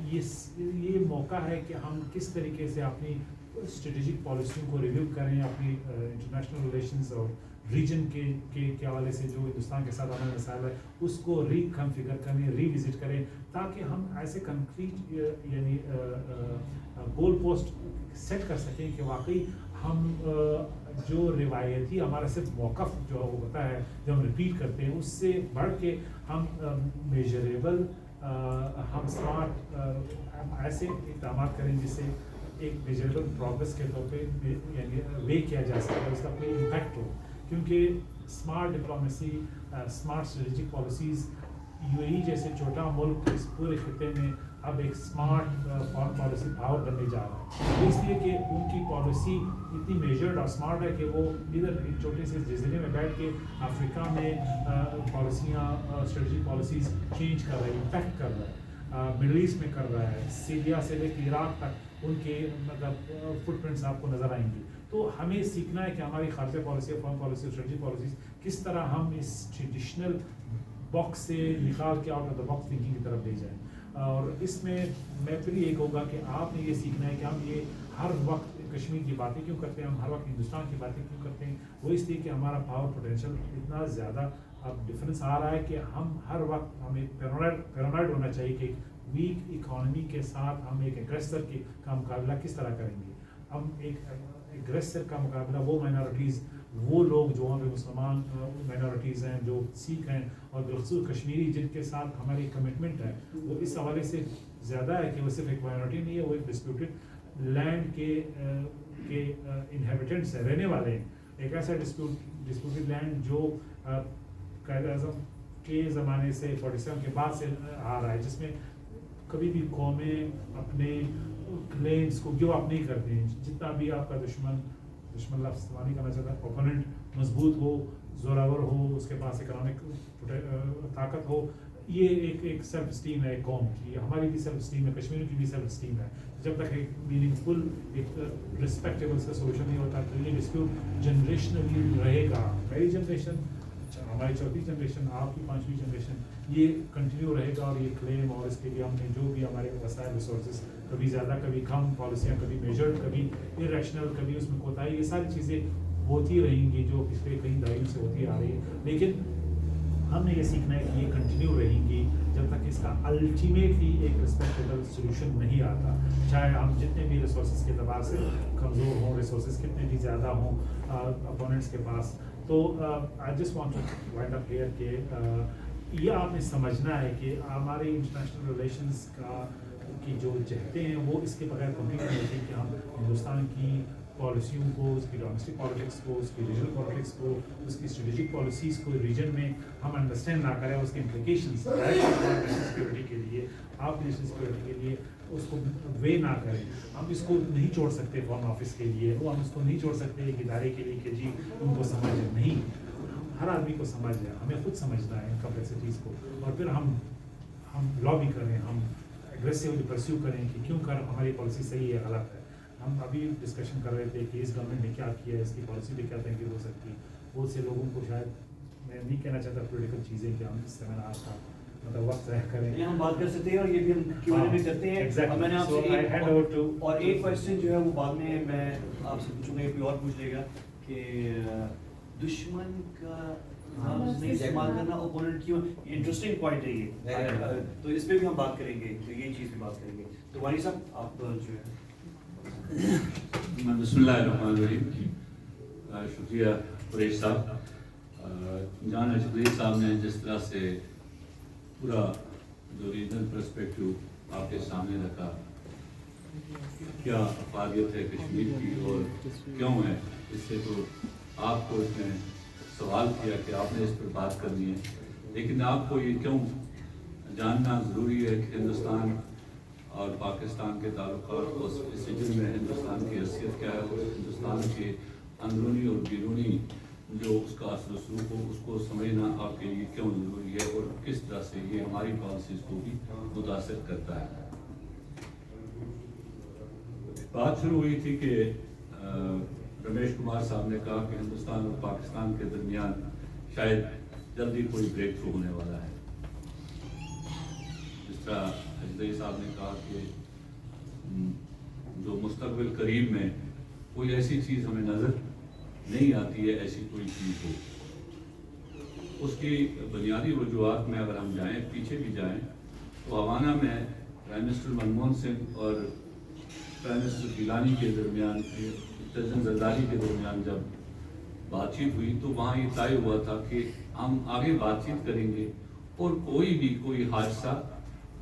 یہ موقع ہے کہ ہم کس طریقے سے اپنی اسٹریٹجک پالیسیوں کو ریویو کریں, اپنی انٹرنیشنل ریلیشنز اور ریجن کے حوالے سے جو ہندوستان کے ساتھ ہمارا مسائل ہے اس کو ریکنفیگر کریں, ری وزٹ کریں, تاکہ ہم ایسے کنکریٹ یعنی گول پوسٹ سیٹ کر سکیں کہ واقعی ہم جو روایتی ہمارا صرف موقف جو ہوتا ہے جو ہم ریپیٹ کرتے ہیں, اس سے بڑھ کے ہم میجریبل ہم اسمارٹ ایسے اقدامات کریں جس سے ایک میجربل پروگرس کے طور پہ یعنی وے کیا جا سکے، اس کا کوئی امپیکٹ ہو. کیونکہ smart diplomacy, smart strategic policies, U A E جیسے چھوٹا ملک اس پورے خطے میں اب ایک اسمارٹ فارن پالیسی پاور بننے جا رہا ہے، اس لیے کہ ان کی پالیسی اتنی میجرڈ اور اسمارٹ ہے کہ وہ ادھر چھوٹے سے جزیرے میں بیٹھ کے افریقہ میں پالیسیاں، اسٹریٹجک پالیسیز چینج کر رہا ہے، امپیکٹ کر رہا ہے، مڈل ایسٹ میں کر رہا ہے، سیریا سے لے کے عراق تک ان کے مطلب فٹ پرنٹس آپ کو نظر آئیں گے. تو ہمیں سیکھنا ہے کہ ہماری خارجہ policy, foreign policy, strategic policies کس طرح ہم اس ٹریڈیشنل باکس سے نکال کے out of the box thinking کی طرف لے جائیں. اور اس میں میں پھر یہ کہوں گا کہ آپ نے یہ سیکھنا ہے کہ ہم یہ ہر وقت کشمیر کی باتیں کیوں کرتے ہیں، ہم ہر وقت ہندوستان کی باتیں کیوں کرتے ہیں. وہ اس لیے کہ ہمارا پاور پوٹینشیل اتنا زیادہ اب ڈفرینس آ رہا ہے کہ ہم ہر وقت ہمیں پیرانوائڈ ہونا چاہیے کہ ویک اکانومی کے ساتھ ہم ایک ایگریسر کا مقابلہ کس طرح کریں گے. ہم ایک ایگریسر کا مقابلہ وہ مائنارٹیز، وہ لوگ جو وہاں پہ مسلمان مائنارٹیز ہیں، جو سکھ ہیں، اور بالخصوص کشمیری جن کے ساتھ ہماری کمٹمنٹ ہے، وہ اس حوالے سے زیادہ ہے کہ وہ صرف ایک مائنارٹی نہیں ہے، وہ ایک ڈسپیوٹڈ لینڈ کے انہیبیٹنٹس ہیں، رہنے والے ہیں. ایک ایسا ڈسپیوٹڈ لینڈ جو قائد اعظم کے زمانے سے 47 کے بعد سے آ رہا ہے، جس میں کبھی بھی قومیں اپنے کلیمس کو گیو اپ نہیں کرتے ہیں. جتنا بھی آپ کا دشمن لفظ استعمال نہیں کرنا چاہتا، اوپوننٹ مضبوط ہو، زوراور ہو، اس کے پاس اکنامک طاقت ہو، یہ ایک سیلف اسٹیم ہے ایک قوم کی. ہماری بھی سیلف اسٹیم ہے، کشمیریوں کی بھی سیلف اسٹیم ہے. جب تک ایک میننگ فل ایک رسپیکٹیبل کا سولوشن نہیں ہوتا تو یہ ڈسپیوٹ جنریشنلی رہے گا. میری جنریشن، ہماری چوتھی جنریشن، آپ کی 5ویں جنریشن، یہ کنٹینیو رہے گا. اور یہ کلیم، اور اس کے لیے ہم نے جو بھی ہمارے وسائل ریسورسز، کبھی زیادہ کبھی کم، پالیسیاں کبھی میجرڈ کبھی ارریشنل، کبھی اس میں کوتاہی، یہ ساری چیزیں ہوتی رہیں گی جو پچھلے کئی دہائیوں سے ہوتی آ رہی ہے. لیکن ہم نے یہ سیکھنا ہے کہ یہ کنٹینیو رہیں گی جب تک اس کا الٹیمیٹلی ایک رسپیکٹیبل سولوشن نہیں آتا. چاہے ہم جتنے بھی ریسورسز کے اعتبار سے کمزور ہوں، ریسورسز کتنے بھی زیادہ ہوں اپوننٹس کے پاس. تو I just want to wind up here کہ یہ آپ نے سمجھنا ہے کہ ہمارے انٹرنیشنل ریلیشنز کی جو جہتیں ہیں وہ اس کے بغیر کمپلیٹ نہیں ہوتی کہ ہم ہندوستان کی پالیسیوں کو، اس کی ڈومیسٹک پالیٹکس کو، اس کی ریجنل پالیٹکس کو، اس کی اسٹریٹجک پالیسیز کو ریجن میں ہم انڈرسٹینڈ نہ کریں، اس کی امپلیکیشنز نیشنل سیکورٹی کے لیے، آپ کی نیشنل سیکورٹی کے لیے اس کو وے نہ کریں. ہم اس کو نہیں چھوڑ سکتے فارن آفس کے لیے، وہ ہم اس کو نہیں چھوڑ سکتے ایک ادارے کے لیے کہ جی ان کو سمجھ نہیں. ہر آدمی کو سمجھ ہے، ہمیں خود سمجھنا ہے ان کمپلیکسٹیز کو، اور پھر ہم لابی کریں، ہم ایگریسولی پرسیو کریں کہ کیوں کر ہماری پالیسی صحیح ہے، غلط ہے. ہم ابھی ڈسکشن کر رہے تھے کہ اس گورنمنٹ نے کیا کیا ہے، اس کی پالیسی پہ کیا تنقید ہو سکتی ہے. بہت سے لوگوں کو شاید، میں نہیں کہنا چاہتا پولیٹیکل چیزیں کہ ہم اس سیمینار کا مطلب وقت ضائع کریں. ہم بات کر سکتے ہیں اور یہ بھی ہم Q&A میں کرتے ہیں. اور میں نے آپ سے اور ایک کویسچن جو ہے وہ بعد میں آپ سے پوچھوں گا، کوئی اور پوچھ لے گا کہ دشمن کا لفظ نہیں استعمال کرنا اوپوننٹ کیوں. انٹرسٹنگ پوائنٹ ہے یہ، تو اس پہ بھی ہم بات کریں گے، تو یہ چیز بھی بات کریں گے. تو وانی صاحب آپ جو ہے. بسم اللہ الرحمن الرحیم. شکریہ قریش صاحب. جان اجمیر صاحب نے جس طرح سے پورا جو ریجنل پرسپیکٹیو آپ کے سامنے رکھا، کیا افادیت ہے کشمیر کی اور کیوں ہے، اس سے تو آپ کو اس نے سوال کیا کہ آپ نے اس پر بات کرنی ہے، لیکن آپ کو یہ کیوں جاننا ضروری ہے کہ ہندوستان اور پاکستان کے تعلقات، اس ریجن میں ہندوستان کی حیثیت کیا ہے، اور ہندوستان کے اندرونی اور بیرونی جو اس کا اثر و سلوک ہو، اس کو سمجھنا آپ کے لیے کیوں ضروری ہے، اور کس طرح سے یہ ہماری پالیسیز کو بھی متاثر کرتا ہے. بات شروع ہوئی تھی کہ رمیش کمار صاحب نے کہا کہ ہندوستان اور پاکستان کے درمیان شاید جلدی کوئی بریک تھرو ہونے والا ہے. جس طرح اجدئی صاحب نے کہا کہ جو مستقبل قریب میں کوئی ایسی چیز ہمیں نظر نہیں آتی ہے، ایسی کوئی چیز ہو. اس کی بنیادی وجوہات میں اگر ہم جائیں، پیچھے بھی جائیں، تو ہوانہ میں پرائم منسٹر منموہن سنگھ اور پرائم منسٹر گیلانی کے درمیان، پریزیڈنٹ زرداری کے درمیان جب بات چیت ہوئی تو وہاں یہ طے ہوا تھا کہ ہم آگے بات چیت کریں گے اور کوئی بھی کوئی حادثہ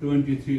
23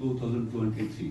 2023।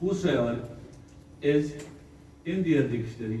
whosoever is in their dictionary।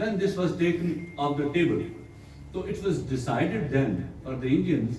When this was taken off the table, so it was decided then for the Indians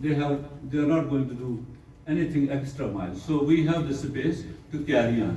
they are not going to do anything extra mile, so we have the space to carry on।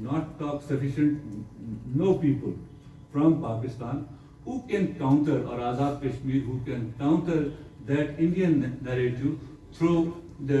not talk sufficient no people from Pakistan who can counter, or Azad Kashmir who can counter that Indian narrative through the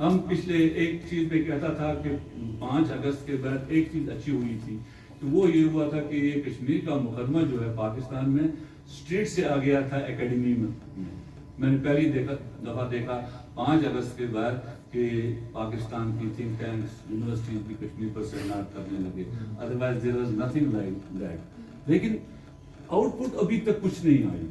ہم پچھلے ایک چیز میں کہتا تھا کہ 5 اگست کے بعد ایک چیز اچھی ہوئی تھی کہ وہ یہ ہوا تھا کہ یہ کشمیر کا مقدمہ جو ہے پاکستان میں اسٹریٹ سے آ گیا تھا اکیڈمی میں نے پہلی دفعہ دیکھا 5 اگست کے بعد کہ پاکستان کی تھنک ٹینکس یونیورسٹیز بھی کشمیر پر سیمینار کرنے لگے. Otherwise there was nothing like that. لیکن آؤٹ پٹ ابھی تک کچھ نہیں آئی.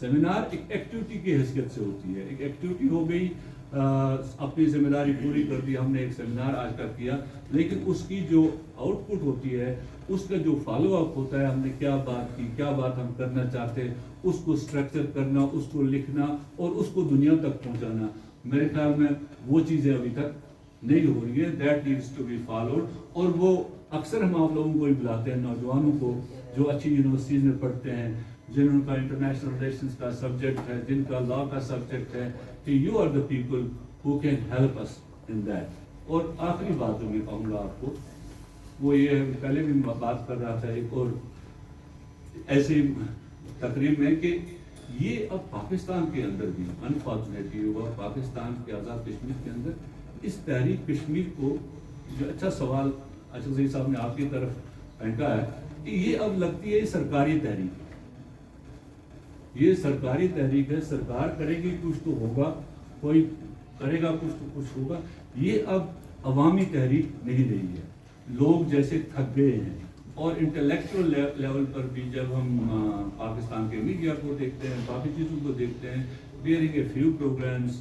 سیمینار ایک ایکٹیویٹی کی حیثیت سے ہوتی ہے, ایک ایکٹیویٹی ہو گئی, اپنی ذمہ داری پوری کر دی, ہم نے ایک سیمینار آج کا کیا, لیکن اس کی جو آؤٹ پٹ ہوتی ہے, اس کا جو فالو اپ ہوتا ہے, ہم نے کیا بات کی, کیا بات ہم کرنا چاہتے ہیں, اس کو اسٹرکچر کرنا, اس کو لکھنا اور اس کو دنیا تک پہنچانا, میرے خیال میں وہ چیزیں ابھی تک نہیں ہو رہی ہیں. That needs to be followed. اور وہ اکثر ہم آپ لوگوں کو ہی بلاتے ہیں, نوجوانوں کو جو اچھی یونیورسٹیز میں پڑھتے ہیں, جن کا انٹرنیشنل ریلیشنز کا سبجیکٹ ہے, جن کا لا کا سبجیکٹ ہے, کہ you are the people who can help us in that. اور آخری بات جو میں کہوں گا آپ کو وہ یہ ہے, پہلے بھی بات کر رہا تھا ایک اور ایسی تقریب میں, کہ یہ اب پاکستان کے اندر بھی انفارچونیٹلی ہوا, پاکستان کے آزاد کشمیر کے اندر اس تحریک کشمیر کو, جو اچھا سوال اشرف زئی صاحب نے آپ کی طرف پھینکا ہے, کہ یہ اب لگتی ہے سرکاری تحریک. یہ سرکاری تحریک ہے, سرکار کرے گی کچھ تو ہوگا, کوئی کرے گا کچھ تو کچھ ہوگا. یہ اب عوامی تحریک نہیں رہی ہے. لوگ جیسے تھک گئے ہیں, اور انٹلیکچوئل لیول پر بھی جب ہم پاکستان کے میڈیا کو دیکھتے ہیں, باقی چیزوں کو دیکھتے ہیں, بیئرنگ اے فیو پروگرامس,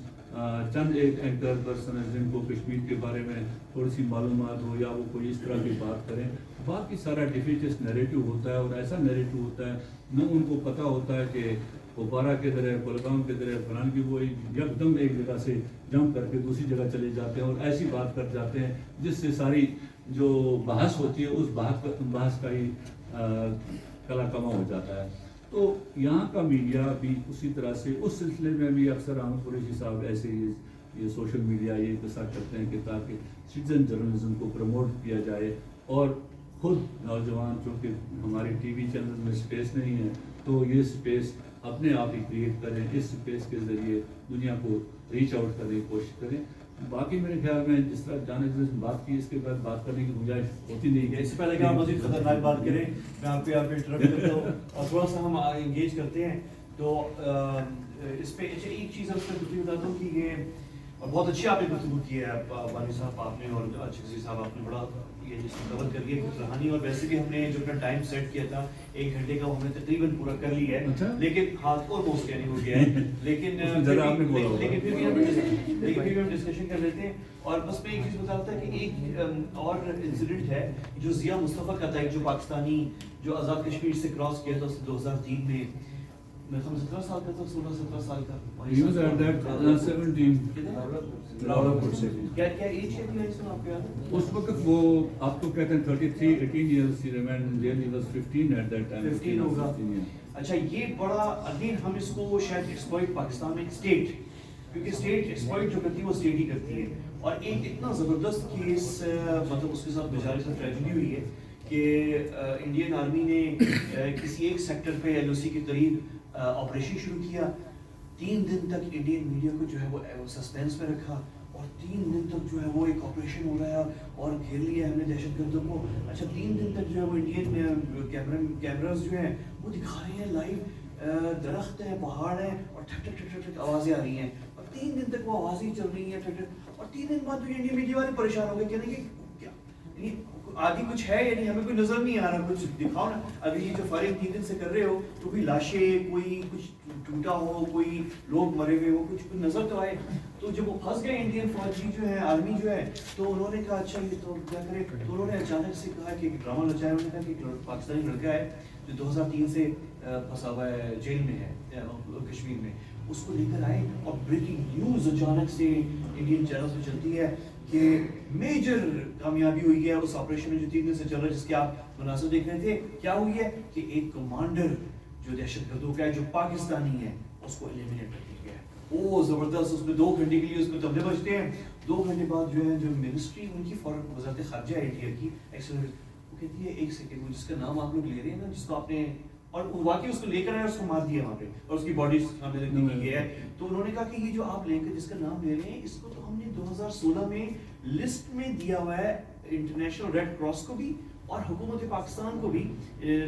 چند ایک اینکر پرسن جن کو کشمیر کے بارے میں تھوڑی سی معلومات ہو, یا وہ کوئی اس طرح کی بات کریں, باقی سارا ڈیفیٹسٹ نیریٹو ہوتا ہے, اور ایسا نیریٹو ہوتا ہے نہ ان کو پتہ ہوتا ہے کہ کپوارہ کدھر ہے, کولگام کدھر ہے, فلان کی, وہ یک دم ایک جگہ سے جمپ کر کے دوسری جگہ چلے جاتے ہیں اور ایسی بات کر جاتے ہیں جس سے ساری جو بحث ہوتی ہے اس بحث کا ہی کلا کما ہو جاتا ہے. تو یہاں کا میڈیا بھی اسی طرح سے اس سلسلے میں بھی اکثر احمد قریشی صاحب ایسے ہی یہ سوشل میڈیا یہ انتظار کرتے ہیں کہ تاکہ سٹیزن جرنلزم کو پروموٹ کیا جائے, اور خود نوجوان, چونکہ ہماری ٹی وی چینل میں سپیس نہیں ہے, تو یہ سپیس اپنے آپ ہی کریٹ کریں, اس سپیس کے ذریعے دنیا کو ریچ آؤٹ کرنے کی کوشش کریں. باقی میرے خیال میں جس طرح جانے جس بات کی, اس کے بعد بات کرنے کی گنجائش ہوتی نہیں ہے. اس سے پہلے کہ آپ مزید خطرناک بات کریں, میں آپ کو انٹرپٹ کرتا ہوں اور تھوڑا سا ہم انگیج کرتے ہیں. تو اس پہ اچھا ایک چیز اس میں بتاتا ہوں کہ یہ اور بہت اچھی آپ نے گفتگو کی ہے بانی صاحب آپ نے, اور اچھی صاحب آپ نے بڑا یہ جس میں کور کر لیا کچھ روحانی, اور ویسے بھی ہم نے جو اپنا ٹائم سیٹ کیا تھا 1 گھنٹے کا, ہم نے تقریباً پورا کر لیا ہے, لیکن ہاتھ اور موسٹ یعنی ہو گیا ہے, لیکن پھر بھی ہم ڈسکشن کر لیتے ہیں. اور بس میں ایک چیز بتا رہا تھا کہ ایک اور انسیڈنٹ ہے جو ضیاء مصطفیٰ کا تھا, جو پاکستانی جو آزاد کشمیر سے کراس کیا تھا 2003 میں, میں 17 سال کا تھا, 16-17 سال کا. He was at that 17. کیا ایج کیا تھی اس میں آپ کو یاد ہے؟ اس وقت وہ آپ کو کہتے ہیں 18 years he remained in jail. He was 15 at that time. 15 ہوگا. اچھا یہ بڑا اگین ہم اس کو شاید ایکسپلائٹ پاکستان میں اسٹیٹ, کیونکہ اسٹیٹ ایکسپلائٹ جو کرتی ہے وہ اسٹیٹ ہی کرتی ہے. اور ایک اتنا زبردست کیس مطلب اس کے ساتھ بیچارے سے ٹریجڈی ہوئی ہے کہ انڈین آرمی نے کسی ایک سیکٹر پہ ایل او سی کے قریب آپریشن شروع کیا. 3 دن تک انڈین میڈیا کو جو ہے وہ سسپینس میں رکھا, اور 3 دن تک جو ہے وہ ایک آپریشن ہو رہا ہے اور گھیر لیا ہم نے دہشت گردوں کو. اچھا 3 دن تک جو ہے وہ انڈین کیمراز جو ہیں وہ دکھا رہے ہیں لائیو, درخت ہیں, پہاڑ ہیں, اور ٹھک ٹھک ٹھک ٹھک آوازیں آ رہی ہیں, اور 3 دن تک وہ آوازیں چل رہی ہیں ٹھک ٹھک. اور 3 دن بعد انڈین میڈیا والے پریشان ہو گئے, کہنے کہ کیا یعنی آدھی کچھ ہے, یعنی ہمیں کوئی نظر نہیں آ رہا, کچھ دکھاؤ نا. ابھی یہ جو فائرنگ 3 دن سے کر رہے ہو تو کوئی لاشیں, کوئی کچھ ٹوٹا ہو, کوئی لوگ مرے ہوئے ہو, کچھ نظر تو آئے. تو جب وہ پھنس گئے انڈین فوجی جو ہے, آرمی جو ہے, تو انہوں نے کہا اچھا یہ تو کیا کرے. تو انہوں نے اچانک سے کہا کہ ایک ڈرامہ رچایا, انہوں نے کہا کہ ایک پاکستانی لڑکا ہے جو 2003 سے پھنسا ہوا ہے, جیل میں ہے کشمیر میں, اس کو لے کر آئے. اور بریکنگ نیوز اچانک سے انڈین چینلز پہ چلتی ہے کہ میجر کامیابی ہوئی ہے اس آپریشن میں جو 3 دن سے چل رہا ہے, جس کے آپ مناظر دیکھ رہے تھے. کیا ہوئی ہے کہ ایک کمانڈر جو دہشت گردوں کا ہے, جو پاکستانی ہے, اس کو ایلیمینیٹ کر دیا گیا ہے. وہ زبردست, اس میں 2 گھنٹے کے لیے اس میں تبلے بجتے ہیں. 2 گھنٹے بعد جو ہے جو منسٹری ان کی فوراً وزارت خارجہ انڈیا کی وہ کہتی ہے 1 سیکنڈ, وہ جس کا نام آپ لوگ لے رہے ہیں نا, جس کو آپ نے اور واقعی اس کو لے کر آئے, اس کو مار دیا وہاں پہ, اور اس کی باڈی سامنے رکھ دی گئی ہے. تو انہوں نے کہا کہ یہ جو آپ لے کر جس کا نام لے رہے ہیں, اس کو تو ہم نے 2016 میں لسٹ میں دیا ہوا ہے انٹرنیشنل ریڈ کراس کو بھی اور حکومت پاکستان کو بھی,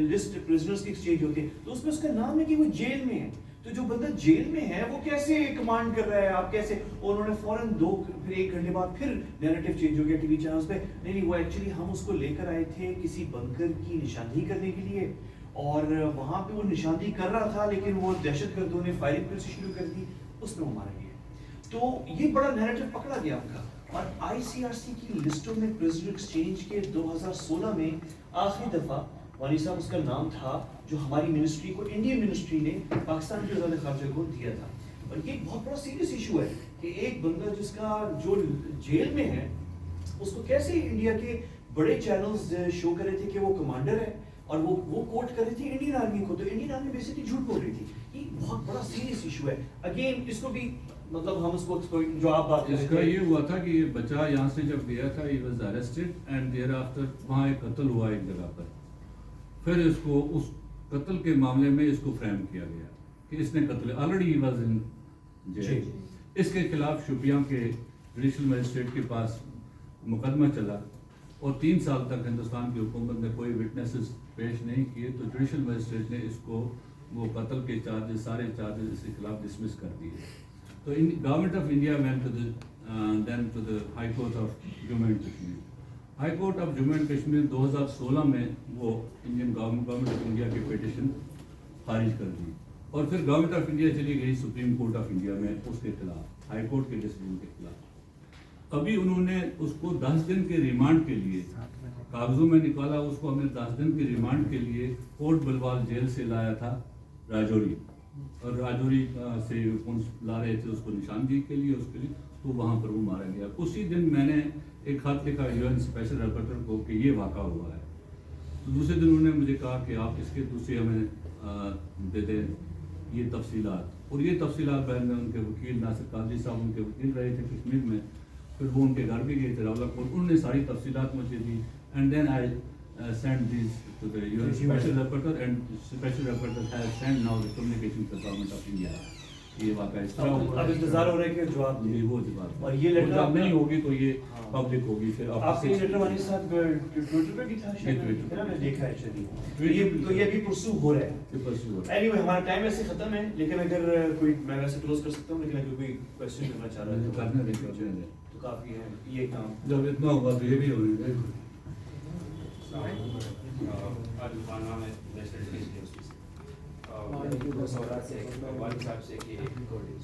لسٹ پرزنرز کی ایکسچینج ہوتی ہے, تو اس میں اس کا نام ہے کہ وہ جیل میں ہے. تو جو بندہ جیل میں ہے وہ کیسے کمانڈ کر رہا ہے, آپ کیسے؟ اور انہوں نے فوراً پھر 1 گھنٹے بعد پھر نیریٹو چینج ہو گیا ٹی وی چینلز پہ, نہیں وہ ایکچولی ہم اس کو لے کر آئے تھے کسی بنکر کی نشاندہی کرنے کے لیے, اور وہاں پہ وہ نشاندہی کر رہا تھا, لیکن وہ دہشت گردوں نے فائرنگ پھر سے شروع کر دی, اس میں وہ مارا گیا. تو یہ بڑا نیریٹو پکڑا گیا ان کا. اور آئی سی آر سی کی لسٹوں میں پرزنر ایکسچینج کے 2016 میں آخری دفعہ وانی صاحب اس کا نام تھا, جو ہماری منسٹری کو, انڈین منسٹری نے پاکستان کے وزیر خارجہ کو دیا تھا. اور یہ بہت بڑا سیریس ایشو ہے کہ ایک بندہ جس کا جو جیل میں ہے, اس کو کیسے انڈیا کے بڑے چینلز شو کر رہے تھے کہ وہ کمانڈر ہے, اور وہ کوٹ کر رہی تھی انڈین آرمی کو, تو انڈین آرمی بیسکلی جھوٹ بول رہی تھی. یہ بہت بڑا سیریس ایشو ہے. اگین اس کو بھی مطلب ہم اس کو جو آپ بات اس کا یہ ہوا تھا کہ یہ بچہ یہاں سے جب گیا تھا, he was arrested and thereafter وہاں ایک قتل ہوا ایک جگہ پر. پھر اس کو اس قتل کے معاملے میں اس کو فریم کیا گیا کہ اس نے قتل, already he was in jail. اس کے خلاف شوپیاں کے جوڈیشل مجسٹریٹ کے پاس مقدمہ چلا, اور 3 سال تک ہندوستان کی حکومت نے کوئی وٹنسز پیش نہیں کیے, تو جوڈیشل مجسٹریٹ نے اس کو وہ قتل کے چارجز, سارے چارجز اس کے خلاف ڈسمس کر دیے. تو government of India went to the high court of Jammu and Kashmir. High court of Jammu and Kashmir 2016 میں وہ انڈین گورنمنٹ آف انڈیا کی پیٹیشن خارج کر دی, اور پھر گورنمنٹ آف انڈیا چلی گئی سپریم کورٹ آف انڈیا میں اس کے خلاف, ہائی کورٹ کے ڈسیزن کے خلاف. ابھی انہوں نے اس کو 10 دن کے ریمانڈ کے لیے کاغذوں میں نکالا, اس کو ہم نے 10 دن کے ریمانڈ کے لیے کوٹ بلوال جیل سے لایا تھا راجوری, اور راجوری سے لا رہے تھے اس کو نشاندہی کے لیے, اس کے لیے, تو وہاں پر وہ مارا گیا. اسی دن میں نے ایک خط لکھا UN اسپیشل رپورٹر کو کہ یہ واقعہ ہوا ہے. تو دوسرے دن انہوں نے مجھے کہا کہ آپ اس کے دوسری ہمیں دے دیں یہ تفصیلات, اور یہ تفصیلات میں نے ان کے وکیل ناصر قادری صاحب ان کے وکیل رہے تھے کشمیر میں, پھر وہ ان کے گھر بھی گئے تھے راولاکوٹ, انہوں نے ساری تفصیلات مجھے دی. And then I send these to the UN special rapporteur, and special rapporteur has sent now the communication to the government of India. یہ واقعہ اس طرح اب انتظار ہو رہا ہے کہ جواب دیں. وہ جواب, اور یہ لیٹر جب نہیں ہوگی تو یہ پبلک ہوگی. پھر آپ کے لیٹر والے ساتھ ٹویٹر پہ بھی تھا شاید, میں نے دیکھا ہے چلیے, تو یہ بھی پرسو ہو رہا ہے. اینی وے ہمارا ٹائم ایسے ختم ہے, لیکن اگر کوئی, میں ویسے کلوز کر سکتا ہوں, لیکن اگر کوئی کوشچن کرنا چاہ رہا ہے تو کافی ہے یہ کام. جب اتنا ہوگا تو یہ بھی ہو رہی ہے. سوالات سے والد صاحب سے کہ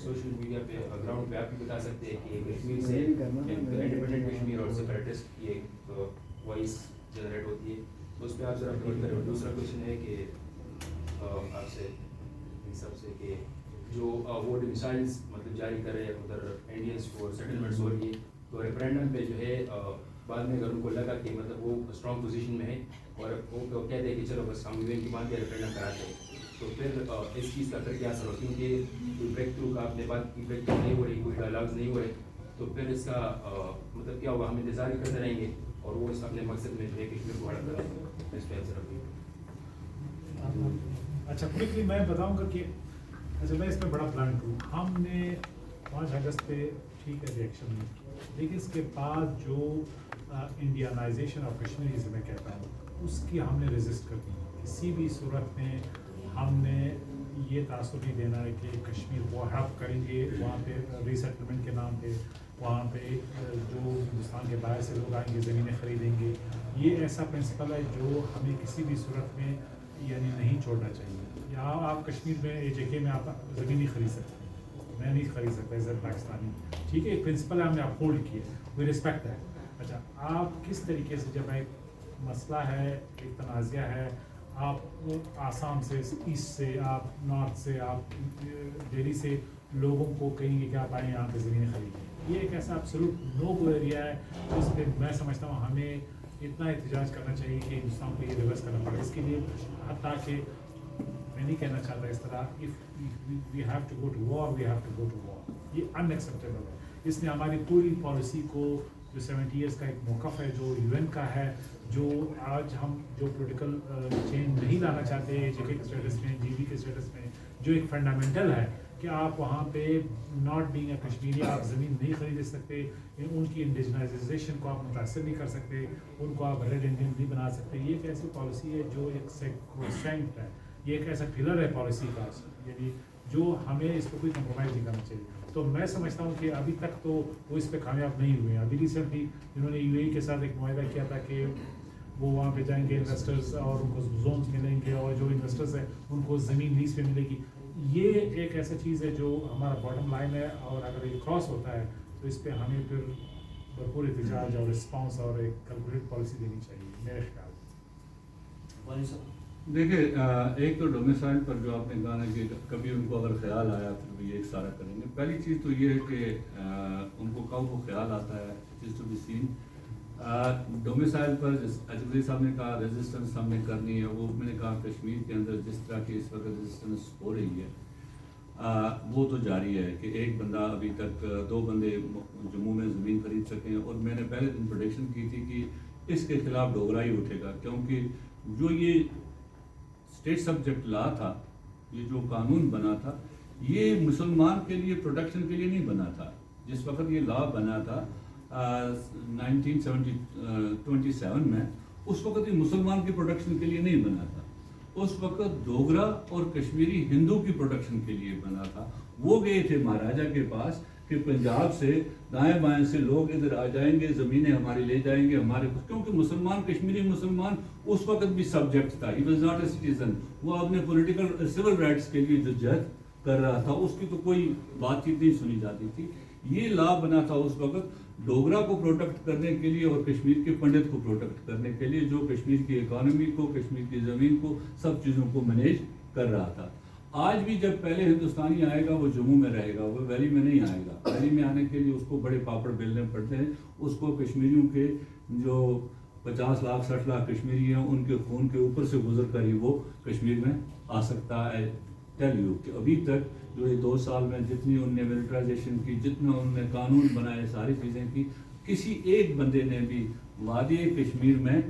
سوشل میڈیا پہ گراؤنڈ پہ آپ بھی بتا سکتے ہیں کہ کشمیر سے انڈیپینڈنٹ کشمیر اور سیپریٹسٹ کی ایک وائس جنریٹ ہوتی ہے, تو اس پہ آپ ذرا بریف کریں. دوسرا کوشچن ہے کہ آپ سے سب سے کہ جو وہ ڈومسائلز مطلب جاری کر رہے ہیں ادھر انڈینس کو سیٹلمنٹس ہو رہی ہے, تو ریفرینڈم پہ جو ہے بعد میں اگر ان کو لگا کہ مطلب وہ اسٹرانگ پوزیشن میں ہے اور وہ کہتے ہیں کہ چلو بس ہم UN کی مان کے ریفرینڈم کراتے ہیں, تو پھر اس چیز کا پھر کیا اثر ہو, کیونکہ کوئی بریک تھرو کا آپ نے بات کی, بریک تھرو نہیں ہو رہی, کوئی ڈائلاگز نہیں ہو رہے, تو پھر اس کا مطلب کیا ہوگا, ہم انتظار ہی کرتے رہیں گے اور وہ اس اپنے مقصد میں جو ہے کشمیر کو ہڑپ کریں گے. اس پہ اثر ہوگی. اچھا کوئکلی میں بتاؤں گا کہ اچھا میں اس میں بڑا بلانٹ ہوں. ہم نے 5 اگست پہ ٹھیک ہے ریئیکشن نہیں کیا, لیکن اس کے بعد جو انڈینائزیشن آف کشمیر جسے میں کہتا ہوں اس کی ہم نے ریزسٹ کر دی. کسی بھی صورت میں ہم نے یہ تاثر نہیں دینا ہے کہ کشمیر کو ہڑپ کریں گے, وہاں پہ ری سیٹلمنٹ کے نام پہ وہاں پہ جو ہندوستان کے باہر سے لوگ آئیں گے زمینیں خریدیں گے. یہ ایسا پرنسپل ہے جو ہمیں کسی بھی صورت میں یعنی نہیں چھوڑنا چاہیے. یہاں آپ کشمیر میں JK میں آپ زمین نہیں خرید سکتے, میں نہیں خرید سکتا ایز اے پاکستانی, ٹھیک ہے, ایک پرنسپل ہے ہم نے اپ ہولڈ کیے, وی رسپیکٹ ہے. اچھا آپ کس طریقے سے جب ایک مسئلہ ہے, ایک تنازعہ ہے, آپ آسام سے, ایسٹ سے, آپ نارتھ سے, آپ دہلی سے لوگوں کو کہیں گے کہ آپ آئیں یہاں پہ زمینیں خریدیں, یہ ایک ایسا ایبسولوٹ نو گو ایریا ہے جس پہ میں سمجھتا ہوں ہمیں اتنا احتجاج کرنا چاہیے کہ ہندوستان کو یہ ریورس کرنا پڑے. اس کے لیے حتیٰ کہ میں نہیں کہنا چاہتا اس طرح if we have to go to war we have to go to war, یہ ان ایکسیپٹیبل ہے. اس نے ہماری پوری پالیسی کو جو 70 ایئرس کا ایک موقف ہے جو UN کا ہے, جو آج ہم جو پولیٹیکل چینج نہیں لانا چاہتے JK کے اسٹیٹس میں, GB کے اسٹیٹس میں, جو ایک فنڈامنٹل ہے کہ آپ وہاں پہ ناٹ بینگ اے کشمیری آپ زمین نہیں خرید سکتے, ان کی انڈیجنائزیشن کو آپ متاثر نہیں کر سکتے, ان کو آپ ریڈ انڈین نہیں بنا سکتے. یہ ایک ایسی پالیسی ہے جو ایک سیکروسینٹ ہے, یہ ایک ایسا پلر ہے پالیسی کا, یعنی جو ہمیں اس پہ کوئی کمپرومائز نہیں کرنا چاہیے. تو میں سمجھتا ہوں کہ ابھی تک تو وہ اس پہ کامیاب نہیں ہوئے ہیں. ابھی ریسنٹلی انہوں نے UAE کے ساتھ ایک معاہدہ کیا تھا کہ وہ وہاں پہ جائیں گے انویسٹرز اور ان کو زونز ملیں گے اور جو انویسٹرز ہیں ان کو زمین لیز پہ ملے گی. یہ ایک ایسا چیز ہے جو ہمارا باٹم لائن ہے, اور اگر یہ کراس ہوتا ہے تو اس پہ ہمیں پھر بھرپور احتجاج اور رسپانس اور ایک کیلکولیٹ پالیسی دینی چاہیے میرے خیال. دیکھیں ایک تو ڈومیسائل پر جو آپ نے کہا نا کہ کبھی ان کو اگر خیال آیا پھر بھی ایک سارا کریں گے. پہلی چیز تو یہ ہے کہ ان کو کب وہ خیال آتا ہے چیز ٹو بی سین. ڈومیسائل پر اجمری صاحب نے کہا ریزسٹنس ہم نے کرنی ہے, وہ میں نے کہا کشمیر کے اندر جس طرح کی اس وقت ریزسٹنس ہو رہی ہے وہ تو جاری ہے کہ ایک بندہ ابھی تک 2 بندے جموں میں زمین خرید سکیں. اور میں نے پہلے دن پروڈکشن کی تھی کہ اس کے خلاف ڈوگرا ہی اٹھے گا, کیونکہ جو یہ اسٹیٹ سبجیکٹ لا تھا, یہ جو قانون بنا تھا, یہ مسلمان کے لیے پروٹیکشن کے لیے نہیں بنا تھا. جس وقت یہ لا بنا تھا 1927 میں, اس وقت یہ مسلمان کی پروٹیکشن کے لیے نہیں بنا تھا. اس وقت ڈوگرا اور کشمیری ہندو کی پروٹیکشن کے لیے بنا تھا. وہ گئے تھے مہاراجا کے پاس کہ پنجاب سے دائیں بائیں سے لوگ ادھر آ جائیں گے, زمینیں ہماری لے جائیں گے ہمارے, کیونکہ مسلمان کشمیری مسلمان اس وقت بھی سبجیکٹ تھا, he was not a citizen. وہ اپنے پولیٹیکل سول رائٹس کے لیے جدوجہد کر رہا تھا, اس کی تو کوئی بات چیت نہیں سنی جاتی تھی. یہ لا بنا تھا اس وقت ڈوگرا کو پروٹیکٹ کرنے کے لیے اور کشمیر کے پنڈت کو پروٹیکٹ کرنے کے لیے, جو کشمیر کی اکانومی کو, کشمیر کی زمین کو, سب چیزوں کو مینیج کر رہا تھا. آج بھی جب پہلے ہندوستانی آئے گا وہ جموں میں رہے گا, وہ ویلی میں نہیں آئے گا. ویلی میں آنے کے لیے اس کو بڑے پاپڑ بیلنے پڑتے ہیں. اس کو کشمیریوں کے جو 50 لاکھ 60 لاکھ کشمیری ہیں ان کے خون کے اوپر سے گزر کر ہی وہ کشمیر میں آ سکتا ہے. ٹیل یو کہ ابھی تک جو یہ 2 سال میں جتنی انہوں نے ملٹرائزیشن کی, جتنا انہوں نے قانون بنائے, ساری چیزیں کی, کسی ایک بندے نے بھی وادی کشمیر میں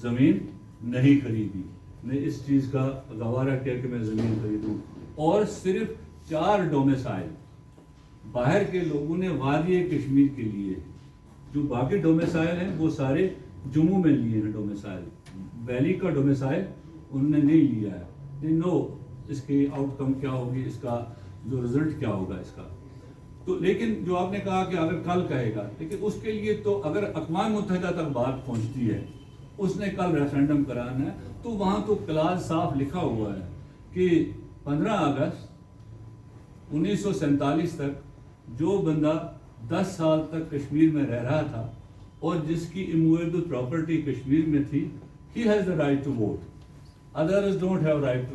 زمین نہیں خریدی. نے اس چیز کا گوارا کیا کہ میں زمین خریدوں. اور صرف 4 ڈومیسائل باہر کے لوگوں نے وادی کشمیر کے لیے, جو باقی ڈومیسائل ہیں وہ سارے جموں میں لیے ہیں ڈومیسائل. ویلی کا ڈومیسائل انہوں نے نہیں لیا ہے. نو اس کی آؤٹ کم کیا ہوگی, اس کا جو رزلٹ کیا ہوگا اس کا. تو لیکن جو آپ نے کہا کہ اگر کل کہے گا, لیکن اس کے لیے تو اگر اقوام متحدہ تک بات پہنچتی ہے, اس نے کل ریفرینڈم کرانا ہے, تو وہاں تو کلاس صاف لکھا ہوا ہے کہ 15 اگست 1947 تک جو بندہ 10 سال تک کشمیر میں رہ رہا تھا اور جس کی امویبل پراپرٹی کشمیر میں تھی, he has the right to vote. Others don't have right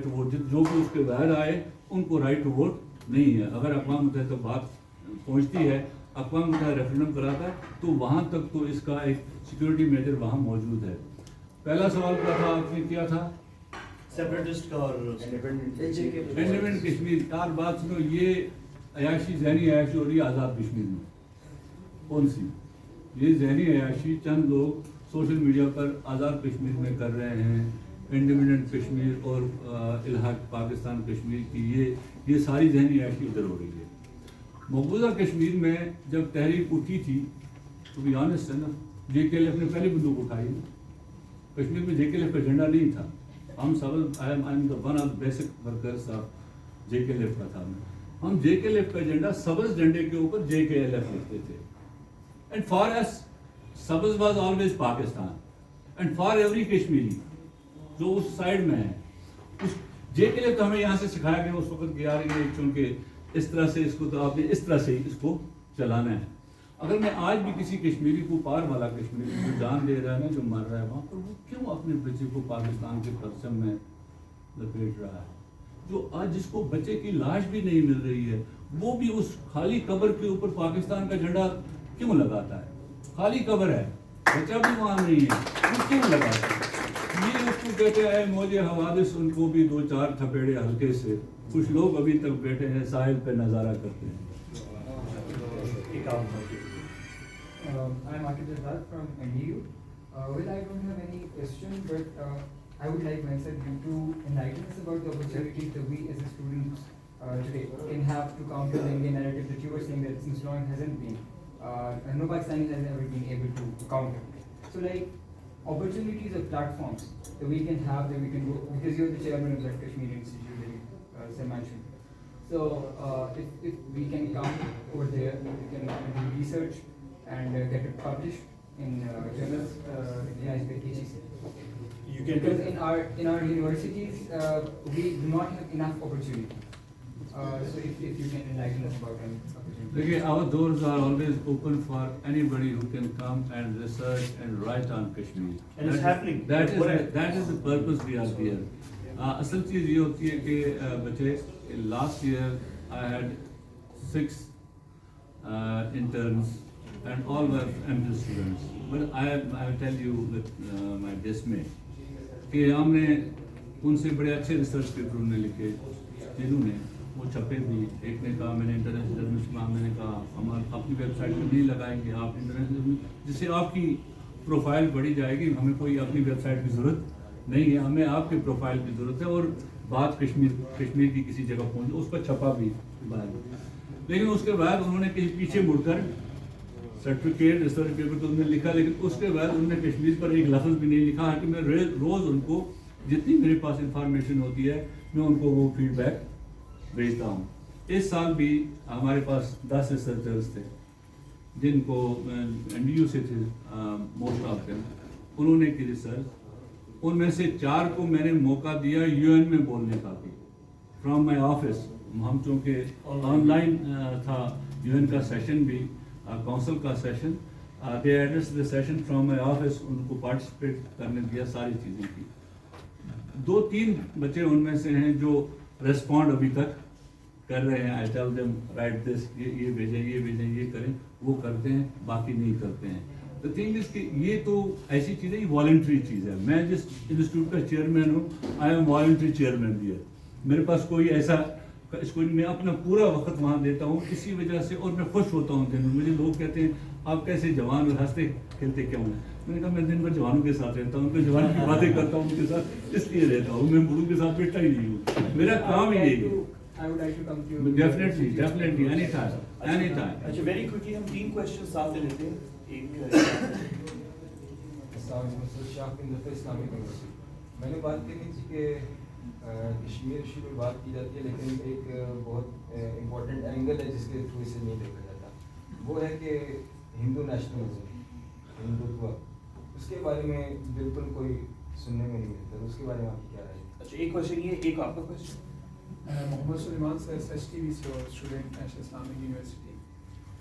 to vote. جو بھی اس کے باہر آئے ان کو رائٹ ٹو ووٹ نہیں ہے. اگر اقوام متحدہ تک بات پہنچتی ہے, اقوام متحدہ ریفرینڈم کراتا ہے, تو وہاں تک تو اس کا ایک سیکورٹی میجر وہاں موجود ہے. پہلا سوال کیا تھا آپ نے کیا تھا؟ سیپریٹسٹ کا اور انڈیپینڈنٹ کشمیر. یار بات سنو, یہ عیاشی ذہنی عیاشی ہو رہی ہے آزاد کشمیر میں. کون سی یہ ذہنی عیاشی چند لوگ سوشل میڈیا پر آزاد کشمیر میں کر رہے ہیں, انڈیپینڈنٹ کشمیر اور الحاق پاکستان کشمیر کی, یہ ساری ذہنی عیاشی ادھر ہو رہی ہے. مقبوضہ کشمیر میں جب تحریک اٹھی تھی تو بھی آنےسٹ ہے نا, JKLF نے پہلی بندوق اٹھائی. کشمیر میں JKLF کا جھنڈا نہیں تھا. ہم one of basic workers of JKLF کا تھا. ہم JKLF کا جھنڈا سبز جھنڈے کے اوپر JKLF لکھتے تھے. اینڈ فار ایس سبز was always Pakistan, and for every Kashmiri جو اس سائڈ میں ہے. اس JKLF تو ہمیں یہاں سے سکھایا گیا اس وقت کہ یار یہ چونکہ اس طرح سے اس کو, تو آپ نے اس طرح سے اس کو چلانا ہے. اگر میں آج بھی کسی کشمیری کو, پار والا کشمیری جو جان دے رہا ہے نا, جو مر رہا ہے وہاں پر, وہ کیوں اپنے بچے کو پاکستان کے پرچم میں لپیٹ رہا ہے؟ جو آج جس کو بچے کی لاش بھی نہیں مل رہی ہے, وہ بھی اس خالی قبر کے اوپر پاکستان کا جھنڈا کیوں لگاتا ہے؟ خالی قبر ہے, بچہ بھی وہاں نہیں ہے, وہ کیوں لگاتا ہے؟ یہ اس کو کہتے ہیں مجھے حوادث, ان کو بھی 2-4 تھپیڑے ہلکے سے. کچھ لوگ ابھی تک بیٹھے ہیں ساحل پہ نظارہ کرتے ہیں. I'm Akib Azad from NDU. Well, I don't have any question, but I would like myself you to enlighten us about the opportunities that we as a students today can have to counter the Indian narrative that you were saying that since long hasn't been, no Pakistani has ever been able to counter. So like opportunities or platforms that we can have, that we can go, because you're the chairman of that Kashmir Institute that you Sam mentioned. So if we can come over there, we can do research and get it published in journals. You can because in our universities we do not have enough opportunity. So if you can enlighten us about any opportunity. Look, our doors are always open for anybody who can come and research and write on Kashmir. And it's happening. That is the purpose we are here. اصل چیز یہ ہوتی ہے کہ بچے last year I had 6 interns and all were MPhil students. But I tell you with my dismay کہ ہم نے ان سے بڑے اچھے ریسرچ پیپر انہوں نے لکھے جنہوں نے وہ چھپے بھی. ایک نے کہا میں نے انٹرنیشنل جرنلسٹ میں نے کہا ہم اپنی ویب سائٹ پہ نہیں لگائیں گے آپ انٹرنیشنل جس سے آپ کی پروفائل بڑھی جائے گی. ہمیں کوئی اپنی ویب سائٹ کی ضرورت نہیں ہے, ہمیں آپ کے پروفائل کی ضرورت ہے اور بات کشمیر کی کسی جگہ پہنچ اس پر چھپا بھی باہر. لیکن اس کے بعد انہوں نے کہیں پیچھے مڑ کر سرٹیفکیٹ ریسرچ پیپر تو انہوں نے لکھا, لیکن اس کے بعد انہوں نے کشمیر پر ایک لفظ بھی نہیں لکھا. کہ میں روز ان کو جتنی میرے پاس انفارمیشن ہوتی ہے میں ان کو وہ فیڈ بیک بھیجتا ہوں. اس سال بھی ہمارے پاس 10 ریسرچرز تھے جن کو NDU سے تھے موسٹ آف دم. انہوں نے کی ریسرچ, ان میں سے 4 کو میں نے موقع دیا UN میں بولنے کا بھی فرام مائی آفس. ہم چونکہ آن لائن تھا UN کا سیشن بھی, کونسل کا session, the address the session from my office, ان کو پارٹیسپیٹ کرنے دیا ساری چیزیں کی. 2-3 بچے ان میں سے ہیں جو ریسپونڈ ابھی تک کر رہے ہیں. آئی ٹیل دیم رائٹ دس, یہ بھیجیں یہ کریں, وہ کرتے ہیں, باقی نہیں کرتے ہیں. The thing is کہ یہ تو ایسی چیز ہے, یہ والنٹری چیز ہے. میں جس انسٹیٹیوٹ کا چیئرمین ہوں, آئی ایم والنٹری چیئرمین بھی ہے. میرے پاس کوئی ایسا اس کو میں اپنا پورا وقت وہاں دیتا ہوں اسی وجہ سے, اور میں خوش ہوتا ہوں دن میں. مجھے لوگ کہتے ہیں آپ کیسے جوان اور ہنستے کھیلتے کیوں ہیں؟ میں نے کہا میں دن بھر جوانوں کے ساتھ رہتا ہوں, ان کے جوان کی باتیں کرتا ہوں ان کے ساتھ, اس لیے رہتا ہوں. میں بوڑھوں کے ساتھ بیٹھا ہی نہیں ہوں, میرا کام ہی یہی ہے. Definitely, anytime. اچھا ویری کوئکلی ہم 3 کوشچن ساتھ لے لیتے ہیں. میں نے بات کرنی تھی کہ کشمیر ایشو پہ بات کی جاتی ہے, لیکن ایک بہت امپورٹنٹ اینگل ہے جس کے تھرو اسے نہیں دیکھا جاتا, وہ ہے کہ ہندو نیشنلزم, ہندوتوا, اس کے بارے میں بالکل کوئی سننے میں نہیں ملتا. اس کے بارے میں آپ کی کیا رائے ہے؟ اچھا ایک کوشچن یہ, ایک آپ کا کوشچن. محمد سلیمان سر, SHTV سے اور اسٹوڈنٹ نیشنل اسلامک یونیورسٹی.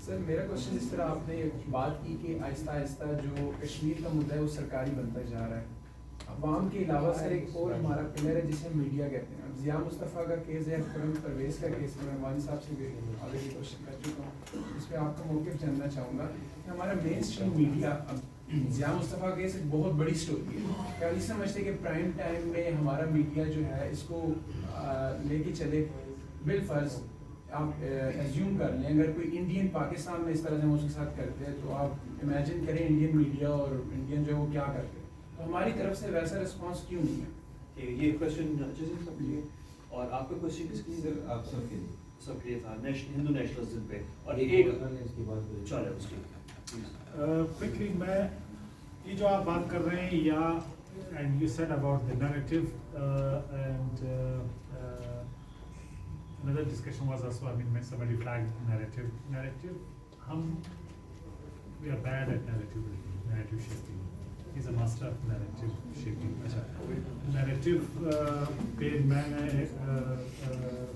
سر میرا کوشچن اس طرح آپ نے بات کی کہ آہستہ آہستہ جو کشمیر کا مدعا ہے وہ سرکاری بنتا جا رہا ہے. عوام کے علاوہ سر ایک اور ہمارا پلر ہے جسے میڈیا کہتے ہیں. ضیاء مصطفیٰ کا کیس ہے, خرم پرویز کا کیس ہے, میں وانی صاحب سے بھی آگے کی کوشش کر چکا ہوں. اس پہ آپ کا موقف جاننا چاہوں گا کہ ہمارا مین اسٹریم میڈیا, ضیاء مصطفیٰ کیس ایک بہت بڑی اسٹوری ہے. کیا نہیں سمجھتے کہ پرائم ٹائم میں ہمارا میڈیا جو ہے اس کو لے کے چلے؟ بالفرض آپ ایزیوم کر لیں اگر کوئی انڈین پاکستان میں اس طرح سے ہم اس کے ساتھ کرتے ہیں تو آپ امیجن کریں انڈین میڈیا اور انڈین جو ہے وہ کیا کرتے ہیں. تو ہماری طرف سے ویسا رسپانس کیوں نہیں ہے؟ یہ کوشچن اچھے سے سب لیے. اور آپ کا کوشچن کس کے لیے؟ سر آپ سب کے لیے. سب کے لیے تھا ہندو نیشنلزم پہ. اور ایک اس کی بات چلے اس کی کوئکلی میں یہ جو آپ بات کر رہے ہیں یا and you said about the narrative and another discussion was also, I mean, when somebody flagged narrative, we are bad at narrative shaping. He's a master of narrative shaping. Narrative pe maine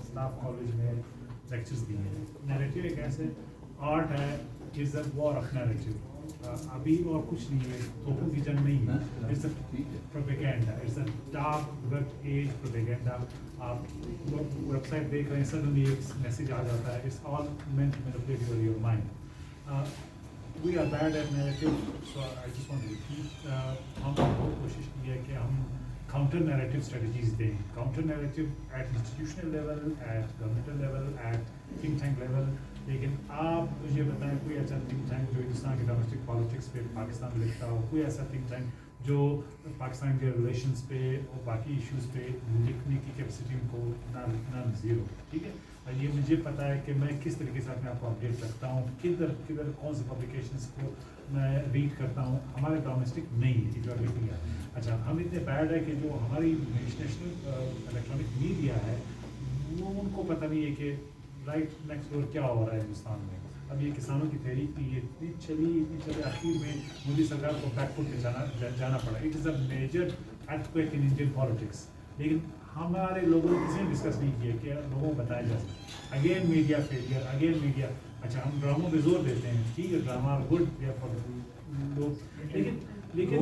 staff college mein lectures diye hain. Narrative ek aise art hai, is a war of narrative. ابھی اور کچھ نہیں ہے, توپوں کی جنگ نہیں ہے. It's a propaganda, it's a dark web age propaganda. آپ ویب سائٹ دیکھ رہے ہیں, سڈنلی ایک میسیج آ جاتا ہے, it's all meant to manipulate your mind. We are bad at narrative, so I just want to repeat, ہم نے بہت کوشش کی ہے کہ ہم counter narrative strategies دیں. counter narrative at institutional level, at governmental level, at think tank level, لیکن آپ مجھے بتائیں کوئی ایسا تھنک ٹینک جو ہندوستان کی ڈومیسٹک پالیٹکس پہ پاکستان میں لکھتا ہو، کوئی ایسا تھنک ٹینک جو پاکستان کے ریلیشنس پہ اور باقی ایشوز پہ لکھنے کی کیپیسٹی ان کو نہ زیرو. ٹھیک ہے، اور یہ مجھے پتہ ہے کہ میں کس طریقے سے اپنے آپ کو اپڈیٹ رکھتا ہوں، کدھر کون سی پبلیکیشنس کو میں ریڈ کرتا ہوں. ہمارے ڈومیسٹک نہیں ہے. اچھا، ہم اتنے بیڈ ہے کہ جو ہماری نیشنل الیکٹرانک میڈیا ہے وہ ان کو پتہ نہیں ہے کہ رائٹ نیکسٹ ڈور کیا ہو رہا ہے ہندوستان میں. اب یہ کسانوں کی تحریک تھی، یہ اتنی چلی آخر میں مودی سرکار کو بیک فٹ پہ جانا پڑا. It is a major earthquake in Indian politics. لیکن ہمارے لوگوں نے کسی نے ڈسکس نہیں کیا کہ لوگوں کو بتایا جائے. Again media failure, again media. اچھا، ہم ڈراموں پہ زور دیتے ہیں، ٹھیک ہے، ڈرامہ گڈ لوگ، لیکن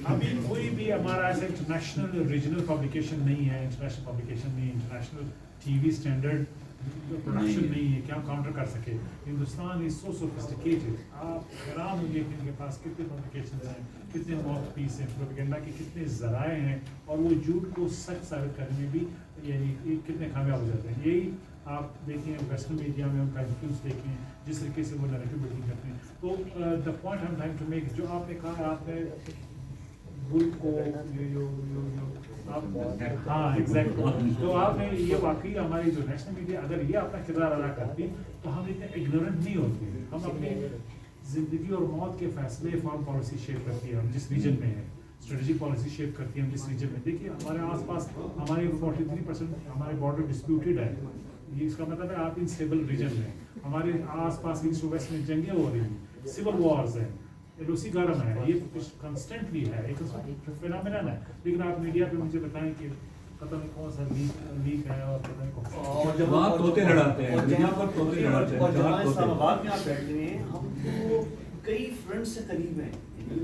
ابھی کوئی بھی ہمارا ایسا انٹرنیشنل ریجنل پبلیکیشن نہیں ہے، انٹرنیشنل پبلیکیشن نہیں، international T V standard production نہیں ہے کہ ہم کاؤنٹر کر سکے. ہندوستان از سو سوفسٹیکیٹڈ. آپ حیران ہوں گے کہ ان کے پاس کتنے پبلیکیشنز ہیں، کتنے ماؤتھ پیس ہیں، پروپیگنڈا کے کتنے ذرائع ہیں، اور وہ جھوٹ کو سچ ثابت کرنے میں بھی یعنی کتنے کامیاب ہو جاتے ہیں. یہی آپ دیکھیں ویسٹرن میڈیا میں ان کا انفلوئنس دیکھیں، جس طریقے سے وہ نیریٹو بلڈنگ کرتے ہیں. تو the point I'm trying to make, جو آپ نے کہا آپ نے ملک کو ہاں ایگزیکٹلی، تو آپ نے یہ واقعی ہماری جو نیشنل میڈیا اگر یہ اپنا کردار ادا کرتی تو ہم اتنے اگنورنٹ نہیں ہوتے. ہم اپنی زندگی اور موت کے فیصلے فارم پالیسی شیپ کرتی ہے ہم جس ریجن میں ہے، اسٹریٹجک پالیسی شیپ کرتی ہے ہم جس ریجن میں. دیکھیے ہمارے آس پاس ہمارے 43% ہمارے بارڈر ڈسپیوٹیڈ ہے. یہ اس کا مطلب ہے آپ انسٹیبل ریجن میں. ہمارے آس پاس ایسٹ ویسٹ میں جنگیں ہو رہی ہیں، سول وارز ہیں، روسی گرم ہے، یہ کنسٹنٹلی ہے، ایک فینامینن ہے. لیکن آپ میڈیا پہ مجھے بتائیں کہ پتہ نہیں کون سا لیک ہے اور پتہ نہیں کون سا جہاں طوطے لڑاتے ہیں، جہاں پر طوطے لڑاتے ہیں، اور جہاں اسلام آباد میں آپ بیٹھتے ہیں، ہم تو کئی فرنٹ سے قریب ہیں،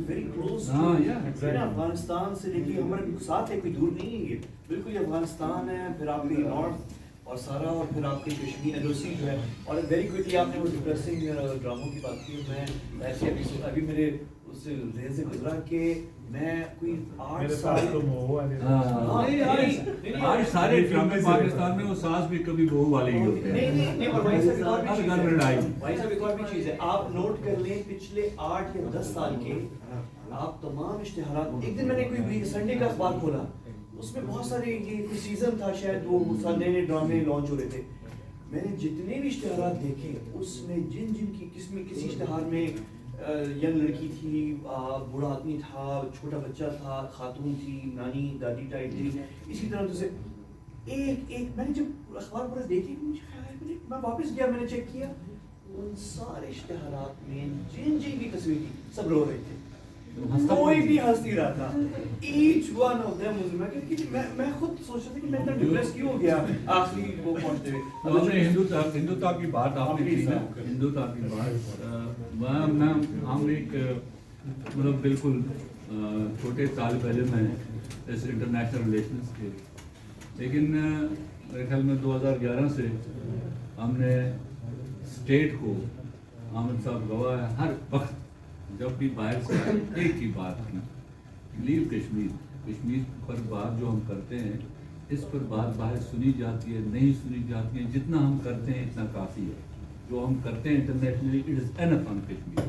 ویری کلوز. افغانستان سے دیکھیے ہمارے ساتھ ہے، کوئی دور نہیں ہے، یہ بالکل یہ افغانستان ہے. پھر آپ کے نارتھ اور سارا، اور پھر آپ کے کشمیر ایل او سی جو ہے. اور ویری کوئکلی آپ نے وہ ڈپریسنگ ڈراموں کی بات کی. میں ایسے ابھی میرے اس ذہن سے گزرا کہ میں کوئی 8 سال آج سارے ڈرامے پاکستان میں وہ ساس بھی کبھی بہو والے ہی ہوتے ہیں. نہیں، اور بھائی صاحب ایک اور بھی چیز ہے، آپ نوٹ کر لیں پچھلے 8 یا 10 سال کے آپ تمام اشتہارات. ایک دن میں نے کوئی سنڈے کا اخبار کھولا، اس میں بہت سارے یہ کوئی سیزن تھا شاید، وہ نئے نئے ڈرامے لانچ ہو رہے تھے. میں نے جتنے بھی اشتہارات دیکھے اس میں جن کی کسی اشتہار میں ینگ لڑکی تھی، بوڑھا آدمی تھا، چھوٹا بچہ تھا، خاتون تھی، نانی دادی ٹائپ تھی، اسی طرح سے ایک میں نے جب اخبار پورا دیکھی مجھے خیال ہے، میں واپس گیا، میں نے چیک کیا ان سارے اشتہارات میں جن کی تصویر تھی سب رو رہے تھے، کوئی بھی ہنس نہیں رہا تھا. ایچ ون آف دیم میں خود سوچ رہا تھا کہ میں اتنا ڈپریس کیوں ہو گیا آخری وہ پہنچتے ہوئے. ہم نے ہندوتا کی بات آپ نے کی نا، ہندوتا کی بات. ہم ایک مطلب بالکل چھوٹے طالب علم ہیں اس انٹرنیشنل ریلیشنز کے، لیکن میرے خیال میں 2011 سے ہم نے اسٹیٹ کو، احمد صاحب گواہ ہے، ہر وقت جب بھی باہر سے ایک ہی بات کی، لیو کشمیر پر بات جو ہم کرتے ہیں اس پر بات باہر سنی جاتی ہے، نہیں سنی جاتی ہے. جتنا ہم کرتے ہیں اتنا کافی ہے. جو ہم کرتے ہیں internationally it is enough on Kashmir.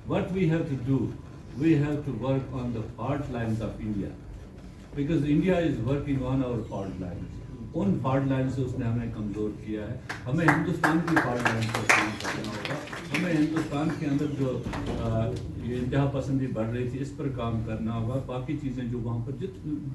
What we have to do, we have to work on the fault lines of India, because India is working on our fault lines. ان فالٹ لائن سے اس نے ہمیں کمزور کیا ہے. ہمیں ہندوستان کی فالٹ لائن پر کام کرنا ہوگا. ہمیں ہندوستان کے اندر جو یہ انتہا پسندی بڑھ رہی تھی اس پر کام کرنا ہوگا. باقی چیزیں جو وہاں پر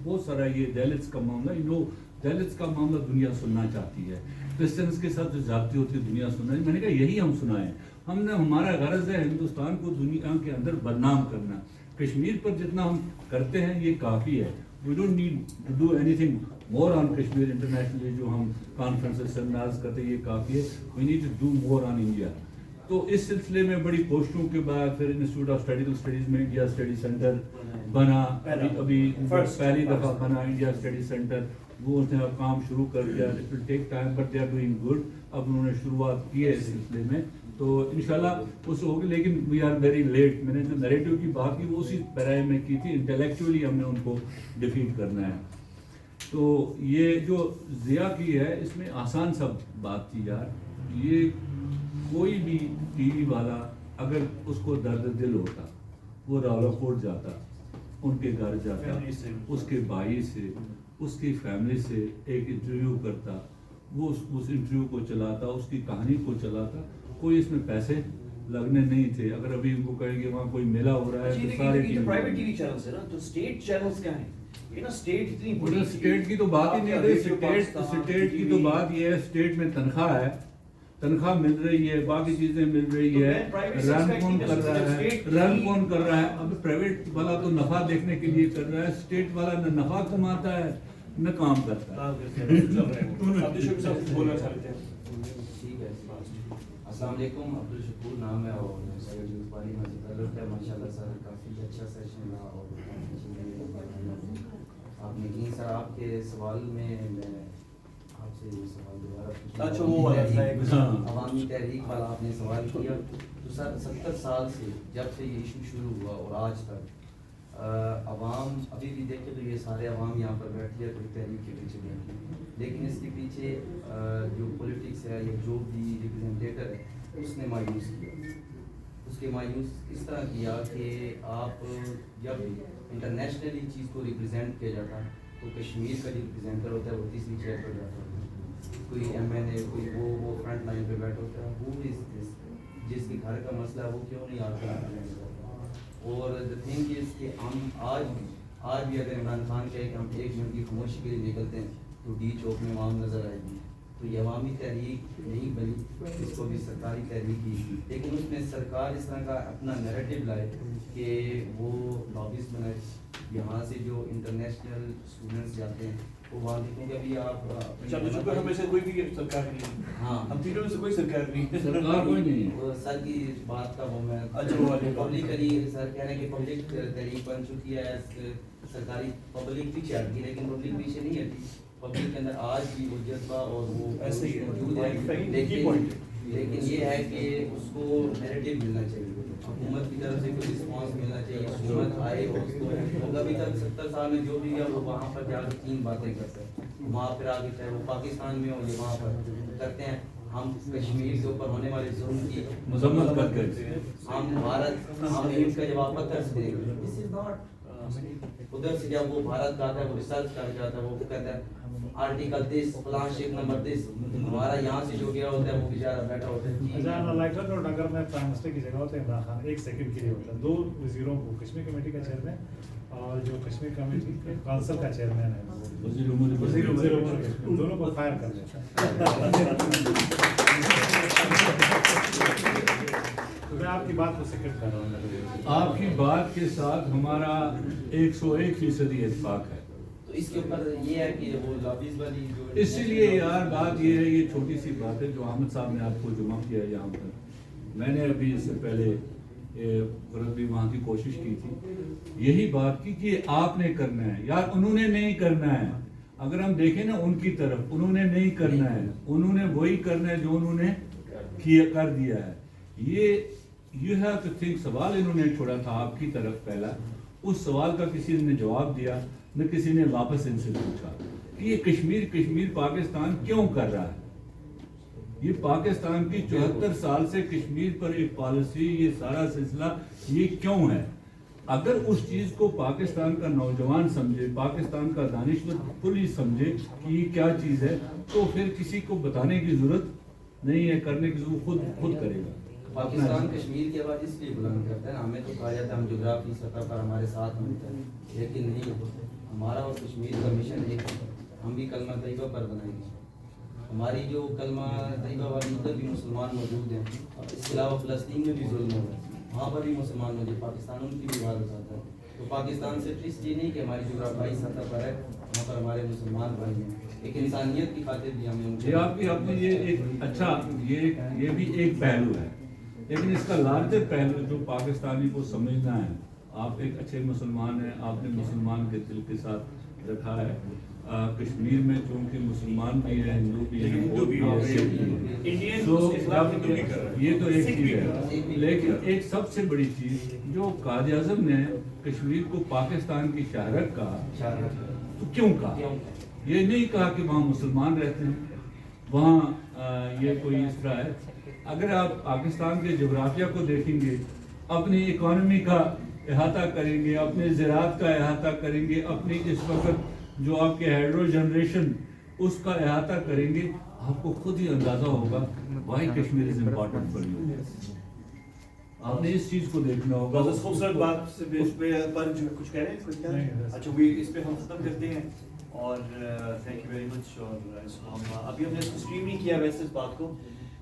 بہت سارا یہ دلتس کا معاملہ، جو دلتس کا معاملہ دنیا سننا چاہتی ہے، کرسچنس کے ساتھ جو زیادتی ہوتی ہے دنیا سننا. میں نے کہا یہی ہم سنائیں. ہم نے، ہمارا غرض ہے ہندوستان کو دنیا کے اندر بدنام کرنا. کشمیر پر جتنا ہم کرتے ہیں یہ کافی ہے. We don't need to do anything more on Kashmir internationally جو ہم کانفرنسز سیمینارز کرتے ہیں یہ کافی ہے. We need to do more on India. تو اس سلسلے میں بڑی کوششوں کے بعد پھر انسٹیٹیوٹ آف اسٹیٹیکل اسٹڈیز میں انڈیا اسٹڈی سینٹر بنا. ابھی پہلی دفعہ بنا انڈیا اسٹڈی سینٹر. وہ اس نے اب کام شروع کر دیا. It will take time but they are doing good. اب انہوں نے شروعات کی ہے اس سلسلے میں، تو انشاءاللہ اس ہوگی. لیکن وی آر ویری لیٹ. میں نے جو نیریٹو کی بات کی وہ اسی پیرائے میں کی تھی. انٹلیکچولی ہم نے ان کو ڈیفیٹ کرنا ہے. تو یہ جو ضیاء کی ہے اس میں آسان سا بات تھی یار. یہ کوئی بھی ٹی وی والا اگر اس کو درد دل ہوتا وہ راولاکوٹ جاتا, ان کے گھر جاتا, اس کے بھائی سے اس کی فیملی سے ایک انٹرویو کرتا, وہ اس انٹرویو کو چلاتا, اس کی کہانی کو چلاتا. کوئی اس میں پیسے لگنے نہیں تھے. اگر ابھی ان کو کہیں گے وہاں کوئی میلہ ہو رہا ہے تو سارے پرائیویٹ ٹی وی چینلز ہے نا, تو اسٹیٹ چینلز کیا ہیں؟ یہ نا اسٹیٹ اتنی بڑی اسٹیٹ کی تو بات ہی نہیں ہے. اسٹیٹ کی تو بات یہ ہے, اسٹیٹ میں تنخواہ ہے, تنخواہ مل رہی ہے, باقی چیزیں مل رہی ہے, رن کون کر رہا ہے, رن کون کر رہا ہے. اب پرائیویٹ والا تو نفع دیکھنے کے لیے کر رہا ہے, اسٹیٹ والا نہ نفع کماتا ہے نہ کام کرتا ہے. السلام علیکم, عبدالشکور نام ہے اور ماشاء اللہ سر کافی اچھا سیشن رہا. اور آپ نے کی سر آپ کے سوال میں آپ سے یہ سوال دوبارہ عوامی تحریک والا آپ نے سوال کیا. تو سر 70 سال سے جب سے یہ ایشو شروع ہوا اور آج تک عوام ابھی بھی دیکھے تو یہ سارے عوام یہاں پر بیٹھی ہے کوئی تحریک کے پیچھے بیٹھی, لیکن اس کے پیچھے جو پولیٹکس ہے یا جو بھی ریپرزینٹیٹر ہے اس نے مایوس کیا. اس کے مایوس اس طرح کیا کہ آپ جب انٹرنیشنلی چیز کو ریپرزینٹ کیا جاتا تو کشمیر کا جو ریپرزینٹر ہوتا ہے وہ تیسری چیئر پر جاتا ہے, کوئی ایم این اے کوئی وہ فرنٹ لائن پہ بیٹھا ہوتا ہے. وہ جس کے گھر کا مسئلہ ہے وہ کیوں نہیں آتا ہے. اور دا تھنگ از کہ ہم آج بھی اگر عمران خان کہے کہ ہم 1 منٹ کی خاموشی کے لیے نکلتے ہیں تو ڈی چوک میں عوام نظر آئے گی. تو یہ عوامی تحریک نہیں بنی, اس کو بھی سرکاری تحریک کی, لیکن اس میں سرکار اس طرح کا اپنا نیریٹو لائے کہ وہ لابیز بنائے. یہاں سے جو انٹرنیشنل اسٹوڈنٹس جاتے ہیں وہ وہاں کیونکہ ابھی آپ ہمیں سے کوئی بھی سرکار نہیں, ہاں ہم تینوں میں سے کوئی سرکار نہیں, سرکار کوئی نہیں ہے. وہ سر کی بات کا وہ میں پبلکلی سر کہہ رہے ہیں کہ پبلک تحریک بن چکی ہے, سرکاری پبلک پیچھے آتی ہے لیکن پبلک پیچھے نہیں ہٹی. پبلک کے اندر آج بھی وہ جذبہ اور وہ ایسے ہی موجود ہے, لیکن یہ ہے کہ اس کو نیریٹو ملنا چاہیے, حکومت کی طرف سے کوئی رسپانس ملنا چاہیے. حکومت آئے اور اس کو ابھی تک 70 سال میں جو بھی ہے وہ وہاں پر جا کے 3 باتیں کرتے ہیں, وہاں پھر آگے چاہے وہ پاکستان میں ہو یا وہاں پر کرتے ہیں. ہم کشمیر کے اوپر ہونے والے ظلم کی مذمت کرتے ہیں. ہم بھارت ہم ان کا جواب پتھر سے دیں گے. دس از ناٹ ادھر سے جب وہ بھارت کا آتا ہے وہ ریسرچ کر جاتا ہے, وہ کہتا ہے آرٹیکل دس فلاں شیک نمبر دس, ہمارا یہاں سے جو گیا ہوتا ہے وہ بیچارہ بیٹھا ہوتا ہے. اگر میں پرائم منسٹر کی جگہ ہوتا ہے عمران خان 1 سیکنڈ کے لیے ہوتا ہے 2 وزیروں کو, کشمیر کمیٹی کا چیئرمین اور جو کشمیر کمیٹی کے کونسل کا چیئرمین ہے وزیر امور ان دونوں کو فائر کر دیتا. میں آپ کی بات کو سیکنڈ کر رہا ہوں. آپ کی بات کے ساتھ ہمارا 101% اتفاق ہے. تو اس کے اوپر یہ ہے کہ وہ لابیز والی جو اسی لیے یار بات یہ ہے, یہ چھوٹی سی بات ہے جو احمد صاحب نے آپ کو جمع کیا یہاں پر. میں نے ابھی اس سے پہلے بھی وہاں کی کوشش کی تھی, یہی بات کی کہ آپ نے کرنا ہے یار, انہوں نے نہیں کرنا ہے. اگر ہم دیکھیں نا ان کی طرف, انہوں نے نہیں کرنا ہے, انہوں نے وہی کرنا ہے جو انہوں نے کر دیا ہے. یہ یو ہیو ٹو تھنک. سوال انہوں نے چھوڑا تھا آپ کی طرف پہلا, اس سوال کا کسی نے جواب دیا نہ کسی نے واپس ان سے پوچھا کہ یہ کشمیر پاکستان کیوں کر رہا ہے. یہ پاکستان کی 74 سال سے کشمیر پر ایک پالیسی, یہ سارا سلسلہ یہ کیوں ہے. اگر اس چیز کو پاکستان کا نوجوان سمجھے, پاکستان کا دانشور کلی سمجھے کہ یہ کیا چیز ہے, تو پھر کسی کو بتانے کی ضرورت نہیں ہے, کرنے کی ضرورت خود کرے گا. پاکستان کشمیر کی آواز اس لیے بلند کرتا ہے نا, ہمیں تو کہا جاتا ہے ہم جغرافی سطح پر ہمارے ساتھ ہوتے ہیں, لیکن نہیں ہوتے. ہمارا اور کشمیر کا مشن ایک ہے, ہم بھی کلمہ طیبہ پر بنائیں گے. ہماری جو کلمہ طیبہ والی ادھر بھی مسلمان موجود ہیں, اس کے علاوہ فلسطین میں بھی ظلم ہو رہا ہے, وہاں پر بھی مسلمان موجود, پاکستان ان کی بھی حفاظت ہوتا ہے. تو پاکستان صرف اس لیے نہیں کہ ہماری جغرافیائی سطح پر ہے, وہاں پر ہمارے مسلمان بھائی ہیں, ایک انسانیت کی خاطر بھی ہمیں یہ آپ کی یہ ایک اچھا یہ بھی ایک پہلو ہے, لیکن اس کا لارجر پہلو جو پاکستانی کو سمجھنا ہے. آپ ایک اچھے مسلمان ہیں, آپ نے مسلمان کے دل کے ساتھ رکھا ہے. کشمیر میں چونکہ مسلمان بھی ہیں, ہندو بھی ہیں, وہ بھی ہیں, یہ تو ایک چیز ہے. لیکن ایک سب سے بڑی چیز جو قائد اعظم نے کشمیر کو پاکستان کی شہرت کہا, تو کیوں کہا؟ یہ نہیں کہا کہ وہاں مسلمان رہتے ہیں، وہاں یہ کوئی اس طرح ہے. اگر آپ پاکستان کے جغرافیہ کو دیکھیں گے، اپنی اکانومی کا احاطہ کریں گے، اپنے زراعت کا احاطہ کریں گے، اپنی اس وقت جو آپ کے ہائیڈرو جنریشن اس کا احاطہ کریں گے، آپ کو خود ہی اندازہ ہوگا why Kashmir is important for you. آپ نے اس چیز کو دیکھنا ہوگا. بس اس خوبصورت بات سے اس پہ پر جو کچھ کہہ رہے ہیں، کچھ کہہ رہے ہیں؟ اچھا وہ اس پہ ہم ختم کرتے ہیں اور تھینک یو ویری مچ. اور ابھی ہم نے اس کو اسٹریم نہیں کیا ویسے اس بات کو،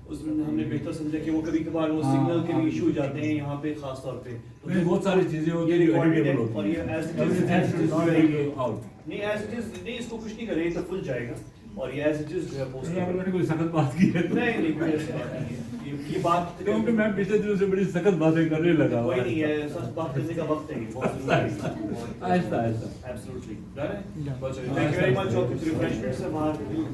اس میں ہم نے بہتر سمجھا کہ وہ کبھی کبھار وہ سگنل کے بھی ایشو ہو جاتے ہیں یہاں پہ خاص طور پہ. بہت ساری چیزیں ہوتی ہیں جو ایڈیٹیبل ہوتی ہیں اور یہ ایز اٹ از نہیں ایز اٹ از نہیں، اس کو کچھ نہیں کرے تو کھل جائے گا اور یہ ایز اٹ از جو ہے پوسٹ میں نے کوئی سخت بات کی ہے نہیں کوئی ایسی بات نہیں ہے. یہ بات کیونکہ میں پچھلے دنوں سے بڑی سخت باتیں کرنے لگا. کوئی نہیں ہے، سچ بات کرنے کا وقت ہے یہ بہت ضروری ہے. آہستہ آہستہ. Absolutely. Done it? Thank you very much. اور کچھ ریفریشمنٹ سے باہر